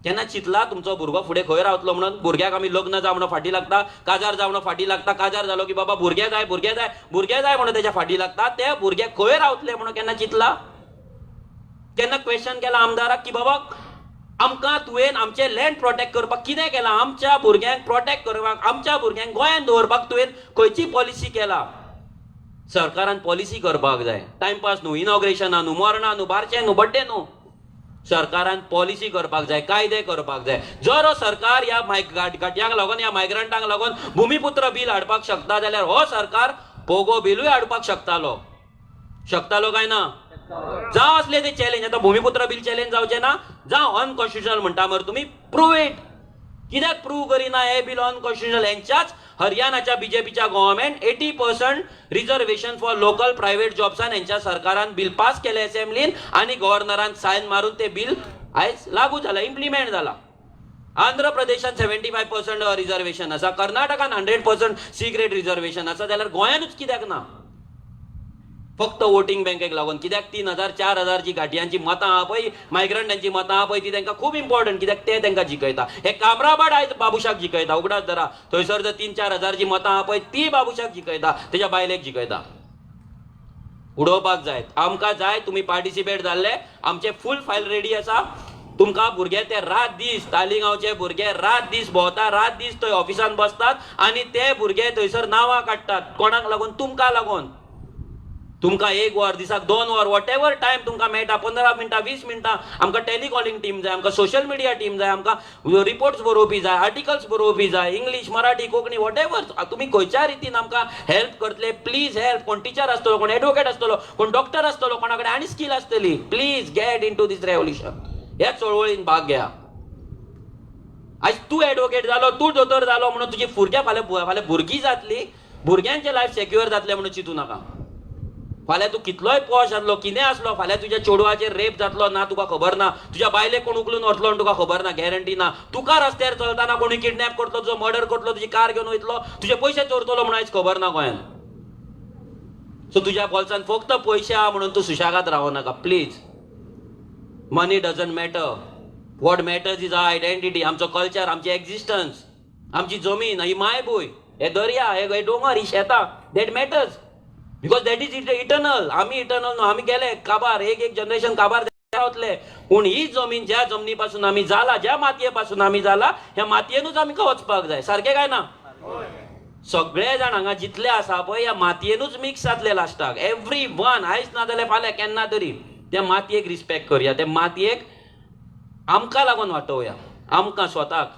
केन्ना चिंतला तुमचो भुरगो फुडें खंय रावतलो म्हणून? भुरग्याक आमी लग्न जा म्हणून फाटी लागता, काजार जा म्हणून फाटी लागता. काजार जालो की बाबा भुरगे जाय, भुरगे जाय, भुरगे जाय म्हणून तेच्या फाटी लागता. ते भुरगे खंय रावतले म्हणून केन्ना चिंतला? केन्ना क्वेश्चन केला आमदाराक की बाबा आमकां तुवें आमचे लँड प्रोटेक्ट करपाक कितें केलां? आमच्या भुरग्यांक प्रोटेक्ट करपाक, आमच्या भुरग्यांक गोंयांत दवरपाक तुवें खंयची पॉलिसी केला? सरकारान पॉलिसी करपाक जाय. टायमपास न्हू, इनॉग्रेशना न्हू, मरणा न्हू, बारशे न्हू, बड्डे न्हू. सरकारान पॉलिसी करपाक जाय, कायदे करपाक जाय. जर हो सरकार ह्या गाटयांक लागून, ह्या मायग्रंटांक लागून भूमिपुत्र बील हाडपाक शकता जाल्यार हो सरकार पोगो बिलूय हाडपाक शकतालो काय ना? जावं असले ते चॅलेंज. आता भूमिपुत्र बिल चॅलेंज जावचें ना, जावं अनकॉन्स्टिट्युशनल म्हणटा मरे तुमी, प्रूव इट. कित्याक प्रूव करिना हे बिल अनकॉन्स्टिट्युशनल? हेंच्याच हरियाणाच्या बीजेपीच्या government 80% reservation for local private जॉब्सान हेंच्या सरकारान बिल पास केलें असेंब्लीन आनी गव्हर्नरान सायन मारून ते बिल आयज लागू जाला, इम्प्लिमेंट जाला. आंध्र प्रदेशान 75% रिझर्वेशन आसा, कर्नाटकान 100% सी ग्रेड रिझर्वेशन आसा, जाल्यार गोंयानूच कित्याक ना? फक्त वोटिंग बँकेक लागून. कित्याक 3000-4000 जी घाटयांची मतां आहा पळय, मायग्रंटांची मतां आहा पळय, ती तांकां खूब इम्पॉर्टंट. कित्याक ते तांकां जिकयता. हे कामराबाद आयज बाबुशाक जिकयता. उगडास धरा, थंयसर जर 3-4 हजार जी मतां आहा पळय ती बाबुशाक जिकयता, तेच्या बायलेक जिकयता. उडोवपाक जाय. आमकां जाय तुम्ही पार्टिसिपेट जाल्ले, आमचे फूल फायल रेडी आसा. तुमकां भुरगे ते रात दीस तालिगांवचे भुरगे रात दीस भोंवता, रात दीस थंय ऑफिसान बसतात आनी ते भुरगे थंयसर नांवां काडटात. कोणाक लागून? तुमकां लागून. तुमकां 1 वर दिसाक 2 वर वॉट एवर टायम तुमकां मेळटा, 15 मिनटां 20 मिनटां आमकां टॅलिकॉलिंग टीम जाय, आमकां सोशल मिडिया टीम जाय, आमकां रिपोर्ट्स बरोवपी जाय, आर्टिकल्स बरोवपी जाय, English Marathi Konkani what ever तुमी खंयच्या रितीन आमकां हेल्प करतले. Please help. कोण टिचर आसतलो, कोण एडवोकेट आसतलो, कोण डॉक्टर आसतलो, कोणा कडेन आनी स्कील आसतली, please get into this revolution. ह्या चळवळीन भाग घ्या. आयज तूं एडवोकेट जालो, तूं दोतोर जालो म्हणून तुजी फुडक्या फाल्यां भुरगीं जातली, भुरग्यांचें लायफ सेक्युअर जातलें म्हणून चिंतू नाका. फाल्यां तूं कितलोय पॉश आसलो, कितें आसलो, फाल्यां तुज्या चेडवाचेर रेप जातलो ना तुका खबर ना, तुज्या बायलेक कोण उखलून व्हरतलो म्हण तुका खबर ना, गॅरंटी ना. तुका रस्त्यार चलताना कोणी किडनॅप करतलो, तुजो मर्डर करतलो, तुजी कार घेवन वयतलो, तुजे पयशे चोरतलो म्हण आयज खबर ना गोंयांत. सो तुज्या बोल्सान फक्त पयशे आहा म्हणून तूं सुशागाद रावो नाका. Please. Money doesn't matter. What matters is our identity, आमचो कल्चर, आमची एक्झिस्टन्स, आमची जमीन, ही मायभूंय, हे दर्या, हे दोंगर, ही शेतां, that matters. Because that is eternal. आम्ही इटर्नल न्हू, आम्ही गेले काबार, एक जनरेशन काबार जातले. पूण ही जमीन ज्या जमनी पासून आम्ही जाला, ज्या मातये पासून आम्ही जाला, ह्या मातयेनूच आमकां वचपाक जाय. सारकें काय ना? सगळे जाण हांगा जितले आसा पळय ह्या मातयेनूच मिक्स जातले लास्टाक. Every one. आयज ना जाल्यार फाल्यां केन्ना तरी त्या मातयेक रिस्पेक्ट करया, त्या मातयेक आमकां लागून वाटोवया, आमकां स्वताक.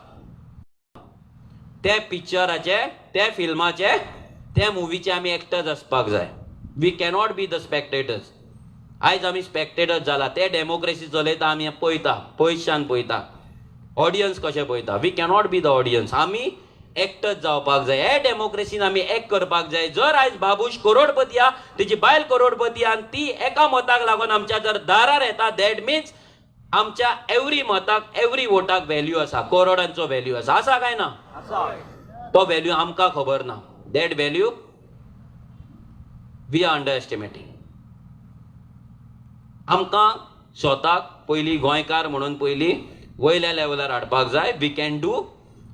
त्या पिक्चराचे, त्या फिल्माचे, त्या मुवीचे आमी एक्टर्स आसपाक जाय. We cannot be the spectators. आयज आमी स्पेक्टेटर्स जाला. ते डेमोक्रेसी चलयता आमी पळयता, पयसच्यान पळयता. ऑडियन्स कशें पळयता. We cannot be the audience. आमी एक्टर्स जावपाक जाय. हे डेमोक्रेसीन आमी एक्ट करपाक जाय. जर आयज बाबूश करोडपती आहा, तेजी बायल करोडपती आहा, आनी ती एका मताक लागून आमच्या जर दारार येता, दॅट मिन्स आमच्या एवरी मताक, एवरी वोटाक व्हॅल्यू आसा, करोडांचो व्हॅल्यू आसा. आसा काय ना? तो व्हॅल्यू आमकां खबर ना. That value we are underestimating. आमकां स्वताक पयलीं गोंयकार म्हणून पयलीं वयल्या लेवलार हाडपाक जाय. We can do.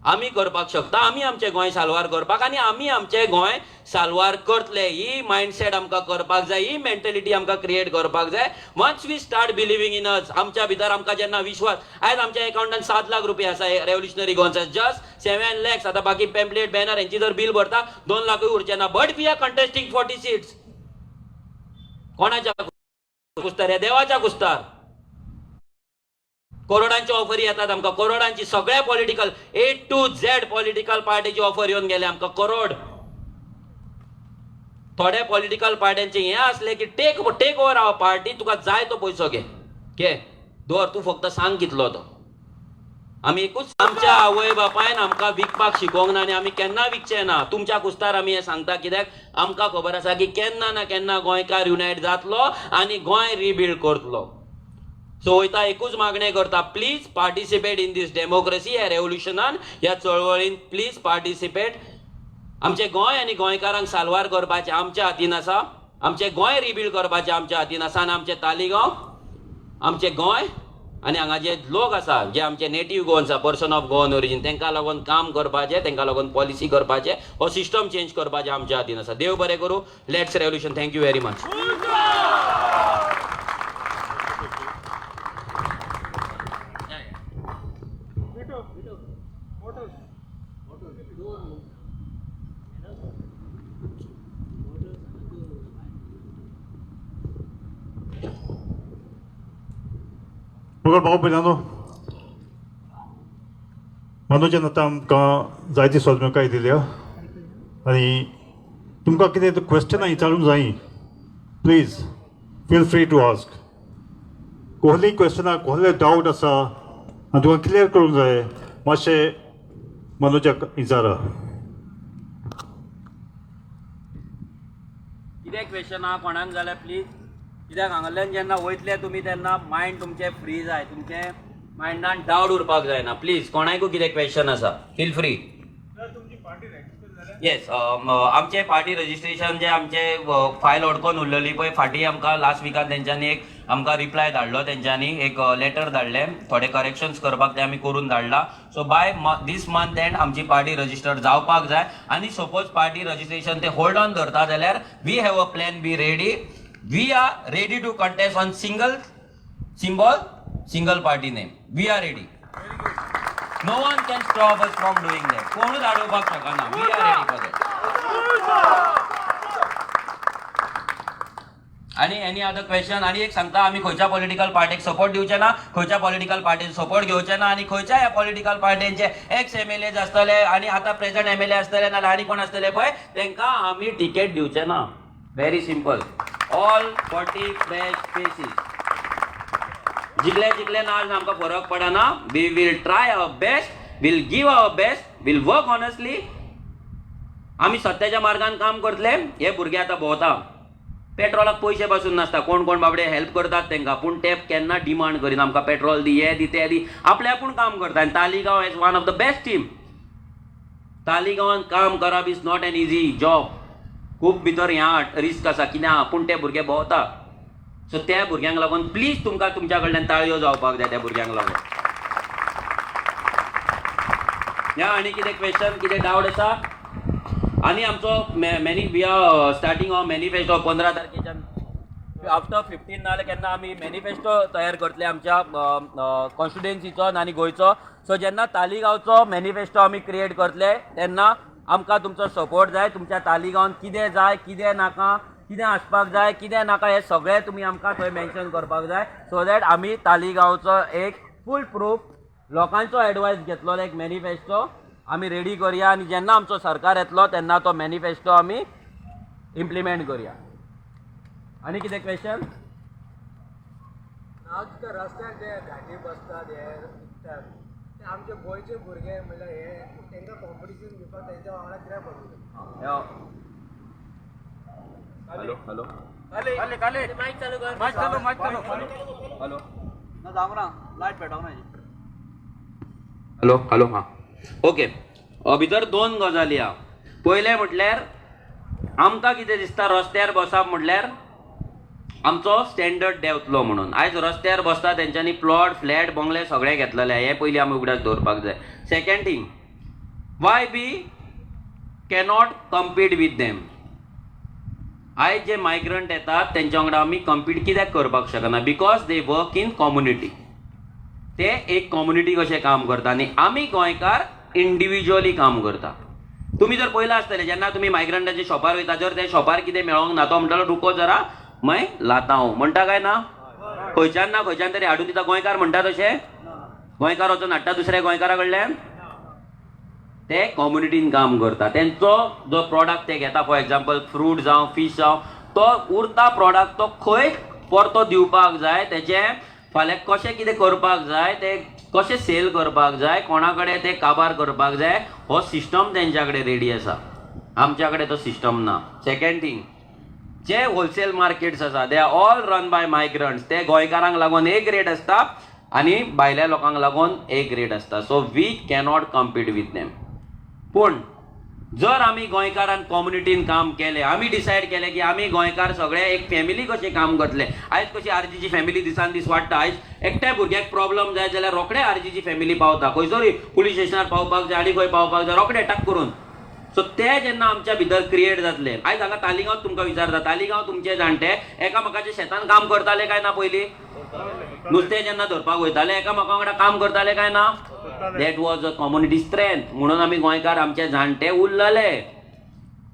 आमी करपाक शकता. आमी आमचें गोंय साल्वार करपाक, आनी आमी आमचें गोंय साल्वार करतले. ही मायंडसेट आमकां करपाक जाय, ही मेंटेलिटी आमकां क्रिएट करपाक जाय. Once we start believing in us, आमच्या भितर आमकां जेन्ना विश्वास. आयज आमच्या अकाउंटांत 7 लाख रुपया आसा रेव्होल्युशनरी गोन्स, जस्ट 7 lakhs. आतां बाकी पॅम्पलेट बॅनर हेंची जर बील भरता 2 लाखूय उरचे ना. But we are contesting 40 seats. कोणाच्या कुस्तार? ह्या देवाच्या कुस्तार. करोडांची ऑफरी येतात आमकां, करोडांची. सगळ्या political A to Z political पार्टीची ऑफर येवन गेले आमकां, करोड. थोड्या पॉलिटिकल पार्ट्यांचे हे असले की टेक ओव्हर आवर पार्टी, तुका जाय तो पयसो घे दवर, तूं फक्त सांग कितलो तो. आमी एकूच, आमच्या आवय बापायन आमकां विकपाक शिकोवंक ना, आनी आमी केन्ना विकचे ना. तुमच्या कुस्तार आमी हे सांगता कित्याक आमकां खबर आसा की केन्ना ना केन्ना गोंयकार युनायट जातलो आनी गोंय रिबिल्ड करतलो. सो वयता एकूच मागणें करता, please participate in this democracy. ह्या रेव्होल्युशनान, ह्या चळवळीन प्लीज पार्टिसिपेट. आमचे गोंय आनी गोंयकारांक साल्वार करपाचें आमच्या हातीन आसा. आमचें गोंय रिबिल्ड करपाचें आमच्या हातीन आसा. आनी आमचें तालिगांव, आमचें गोंय आनी हांगा जे लोक आसा, जे आमचे नेटीव गोवन्स आसा, पर्सन ऑफ गोवन ओरिजीन, तांकां लागून काम करपाचें, तांकां लागून पॉलिसी करपाचें, हो सिस्टम चेंज करपाचें आमच्या हातीन आसा. देव बरें करूं. Let's revolution. Thank you very much. Mughal भाऊ भयणानो, मनोजान आतां आमकां जायती सोजमेकाय दिल्या, आनी तुमकां कितें क्वेश्चनां विचारूंक जायी, please feel free to ask. कसलीय क्वेश्चनां, कसले डावट आसा आनी तुका क्लियर करूंक जाय, मातशें मनोजाक विचारा. कितें क्वेश्चन आहा कोणाक जाल्यार प्लीज. कित्याक हांगांतल्यान जेन्ना वयतले तुमी तेन्ना मायंड तुमचें फ्री जाय, तुमचें मायंडान डावट उरपाक जायना. प्लीज कोणाकूय कितें क्वेश्चन आसा, फील फ्री. येस, आमचे पार्टी रजिस्ट्रेशन जे आमचे फायल अडकोन उरलेली पळय, फाटीं आमकां लास्ट विकान तेंच्यांनी एक आमकां रिप्लाय धाडलो. तेंच्यांनी एक लेटर धाडलें, थोडे करेक्शन्स करपाक ते आमी करून धाडला. So by this month end आमची पार्टी रजिस्टर्ड जावपाक जाय. आनी सपोज पार्टी रजिस्ट्रेशन ते होल्ड ऑन धरता जाल्यार we have a plan B ready. We are ready to contest on single symbol, single party name. We are ready. No one can stop us from doing that. कोणूच अडवपाक शकना. We are ready for that. आणि any other question? आणि एक सांगता, आम्ही खंयच्या political पार्टीक support दिवचे ना, खंयच्या पॉलिटिकल पार्टीन सपोर्ट घेवचे ना, आणि खंयच्या ह्या पॉलिटिकल पार्टींचे एक्स MLA आसतले आणि आता प्रेझेंट MLA आसतले ना आनी कोण आसतले पळय तांकां आमी टिकेट दिवचे ना. Very simple. All 40 fresh faces. जिकले जिकले ना आमकां फरक पडना. We will try our best, will give our best, will work honestly. आमी सत्याच्या मार्गान काम करतले. हे भुरगे आतां भोंवता, पेट्रोलाक पयशे पासून नासता, कोण कोण बाबडे हेल्प करतात तांकां, पूण ते केन्ना डिमांड करिना आमकां पेट्रोल दी, हे दी, ते दी. आपले आपूण काम करता. आनी Taleigao is one of the best team. तालिगांवान काम करप is not an easy job. खूब भितर ह्या रिस्क आसा, कित्याक पूण ते भुरगे भोंवता. सो त्या भुरग्यांक लागून प्लीज तुमकां तुमच्या कडल्यान ताळयो जावपाक जाय त्या भुरग्यांक लागून. ह्या आनी कितें क्वेश्चन, कितें डावट आसा? आणि आमचो we are starting of manifesto 15 तारखेच्यान. आफ्टर 15 नाल्यार केन्ना आमी मॅनिफेस्टो तयार करतले आमच्या कॉन्स्टिट्युएन्सीचो आनी गोंयचो. सो जेन्ना तालिगांवचो मॅनिफेस्टो आमी क्रिएट करतले तेन्ना आमकां तुमचो सपोर्ट जाय. तुमच्या तालिगांवान कितें जाय, कितें नाका, कितें आसपाक जाय, कितें नाका, हें सगळें तुमी आमकां थंय मेन्शन करपाक जाय. सो दॅट आमी तालिगांवचो एक फूल प्रूफ लोकांचो एडवायस घेतलो एक मॅनिफेस्टो आमी रेडी करुया. आनी जेन्ना आमचो सरकार येतलो तेन्ना तो मॅनिफेस्टो आमी इम्प्लिमेंट करुया. आनी कितें क्वेश्चन? आज रस्त्यार जे घाटी बसतात हे विकतात ते आमचे गोंयचे भुरगे म्हणल्यार हे तांकां कॉम्पिटिशन घेवपाक तेंच्या वांगडा कित्याक बरोबर? हॅलो हॅलो माईक चालू कर. हॅलो ना जावरा लायट पेटव ना. हॅलो हॅलो हां ओके. भितर दोन गजाली आहा. पयलें म्हटल्यार आमकां कितें दिसता, रस्त्यार बसप म्हटल्यार आमचो स्टँडर्ड देंवतलो म्हणून. आयज रस्त्यार बसता तेंच्यांनी प्लॉट, फ्लॅट, बंगले सगळे घेतलेले. हे पयलीं आमी उगडास दवरपाक जाय. Second thing, why we cannot compete with them. आयज जे मायग्रंट येतात तेंच्या वांगडा आमी कम्पीट कित्याक करपाक शकना? Because they work in community. ते एक कम्युनिटी कशें काम करता आनी आमी गोंयकार इंडिविज्युअली काम करता. तुमी जर पळयलां आसतलें जेन्ना तुमी मायग्रंटाच्या शॉपार वयता, जर त्या शॉपार कितें मेळोंक ना तो म्हणटलो रुको जरा मैं लाता हांव म्हणटा काय ना? खंयच्यान ना खंयच्यान तरी हाडून दिता. गोंयकार म्हणटा तशें? गोंयकार वचून हाडटा दुसऱ्या गोंयकारा कडल्यान? ते कम्युनिटीन काम करता. तेंचो जो प्रॉडक्ट ते घेता, फॉर एग्जाम्पल फ्रूट जावं, फीश जावं, तो उरता प्रॉडक्ट तो खंय परतो दिवपाक जाय, तेचें फाल्यां कशें कितें करपाक जाय, ते कशें सेल करपाक जाय, कोणा कडेन ते काबार करपाक जाय, हो सिस्टम तेंच्या कडेन रेडी आसा. आमच्या कडेन तो सिस्टम ना. सेकंड थिंग, जे होलसेल मार्केट्स आसा they are all run by migrants. ते गोंयकारांक लागून एक रेट आसता आनी भायल्या लोकांक लागून एक रेट आसता. So we cannot compete with them. पूण जर आमी गोंयकारान कम्युनिटीन काम केलें, आमी डिसायड केलें की आमी गोंयकार सगळे एक फॅमिली कशें काम करतले. आयज कशी आरजीची फॅमिली दिसान दीस वाडटा. आयज एकट्या भुरग्याक प्रॉब्लम जाय जाल्यार रोखडे आरजीची फॅमिली पावता. खंयसरूय पुलीस स्टेशनार पावपाक जाय आनी खंय पावपाक जाय रोखडे टक करून. सो ते जेन्ना आमच्या भितर क्रिएट जातले. आयज हांगा तालिगांव तुमकां विचारता, तालिगांव तुमचे जाणटे एकामेकाच्या शेतान काम करताले काय ना? पयलीं नुस्तें जेन्ना धरपाक वयताले एकामेका वांगडा काम करताले काय ना? That was a community strength. म्हणून आमी गोंयकार आमचे जाणटे उरलेले,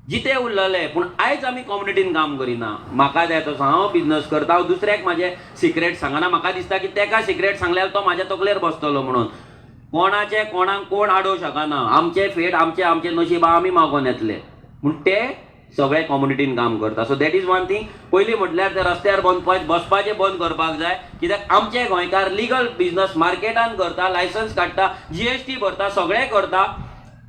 जिते उरलेले. पूण आयज आमी कम्युनिटीन काम करिना. म्हाका जाय तसो हांव बिझनस करता, हांव दुसऱ्याक म्हाजे सिक्रेट सांगना. म्हाका दिसता की तेका सिक्रेट सांगल्यार तो म्हाज्या तकलेर बसतलो म्हणून. कोणाचे कोणाक कोण आडोवंक शकना. आमचे फेट आमचे नशीब आमी मागोन येतले. पूण ते सगळे कम्युनिटीन काम करता. So that is one thing. पयलीं म्हटल्यार ते रस्त्यार बसपाचें बंद करपाक जाय. कित्याक आमचे गोंयकार लिगल बिझनस मार्केटान करता, लायसन्स काडटा, GST भरता, सगळें करता.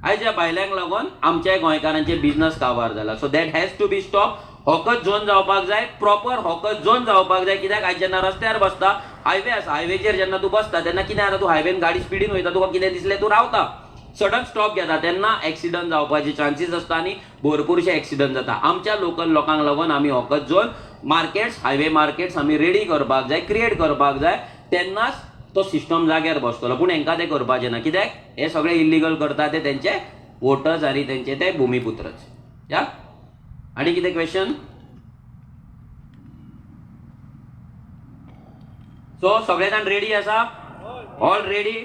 आयज ह्या भायल्यांक लागून आमच्या गोंयकारांचे बिझनस काबार जाला. So that has to be stop. हॉकच झोन जावपाक जाय, प्रॉपर हॉकच झोन जावपाक जाय. कित्याक आयज जेन्ना रस्त्यार बसता, हायवे आसा, हायवेचेर जेन्ना तूं बसता तेन्ना कितें जाता, तूं हायवेन गाडी स्पिडीन वयता, तुका कितें दिसलें तूं रावता, सडन स्टॉप घेता, तेन्ना एक्सिडंट जावपाचे चान्सीस आसता आनी भरपूरशे एक्सिडंट जाता. आमच्या लोकल लोकांक लागून आमी हॉकच झोन मार्केट्स, हायवे मार्केट्स आमी रेडी करपाक जाय, क्रिएट करपाक जाय. तेन्नाच तो सिस्टम जाग्यार बसतलो. पूण हांकां तें करपाचें ना. कित्याक हे सगळे इल्लीगल करता ते तेंचे वोटर्स आनी तेंचे ते भुमिपुत्रच. या आनी कितें क्वेश्चन? सो सगळे जाण रेडी आसा all ready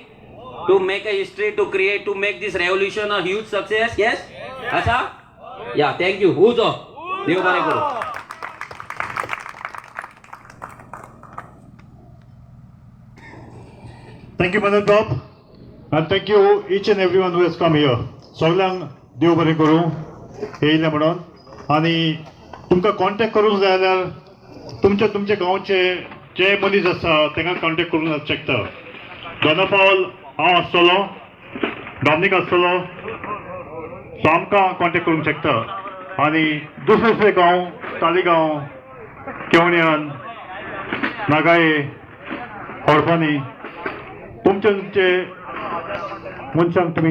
to make a history to create to make this revolution a huge success yes आसा या थँक्यू हुजो देव बरें करूं Thank you, Manan Bob. And thank you each and everyone who has come here. सगळ्यांक देव बरें करूं येयले म्हणून आनी तुमकां कॉन्टेक्ट करूंक जाय जाल्यार तुमचे गांवचे जे मनीस आसा तांकां कॉन्टेक्ट करूंक शकता. दोनापावल हांव आसतलो डॉमिनीक आसतलो सो आमकां कॉन्टेक्ट करूंक शकता आनी दुसरे गांव तालिगांव केवण्यान नागाये हरपानी तुमचे मनशांक तुमी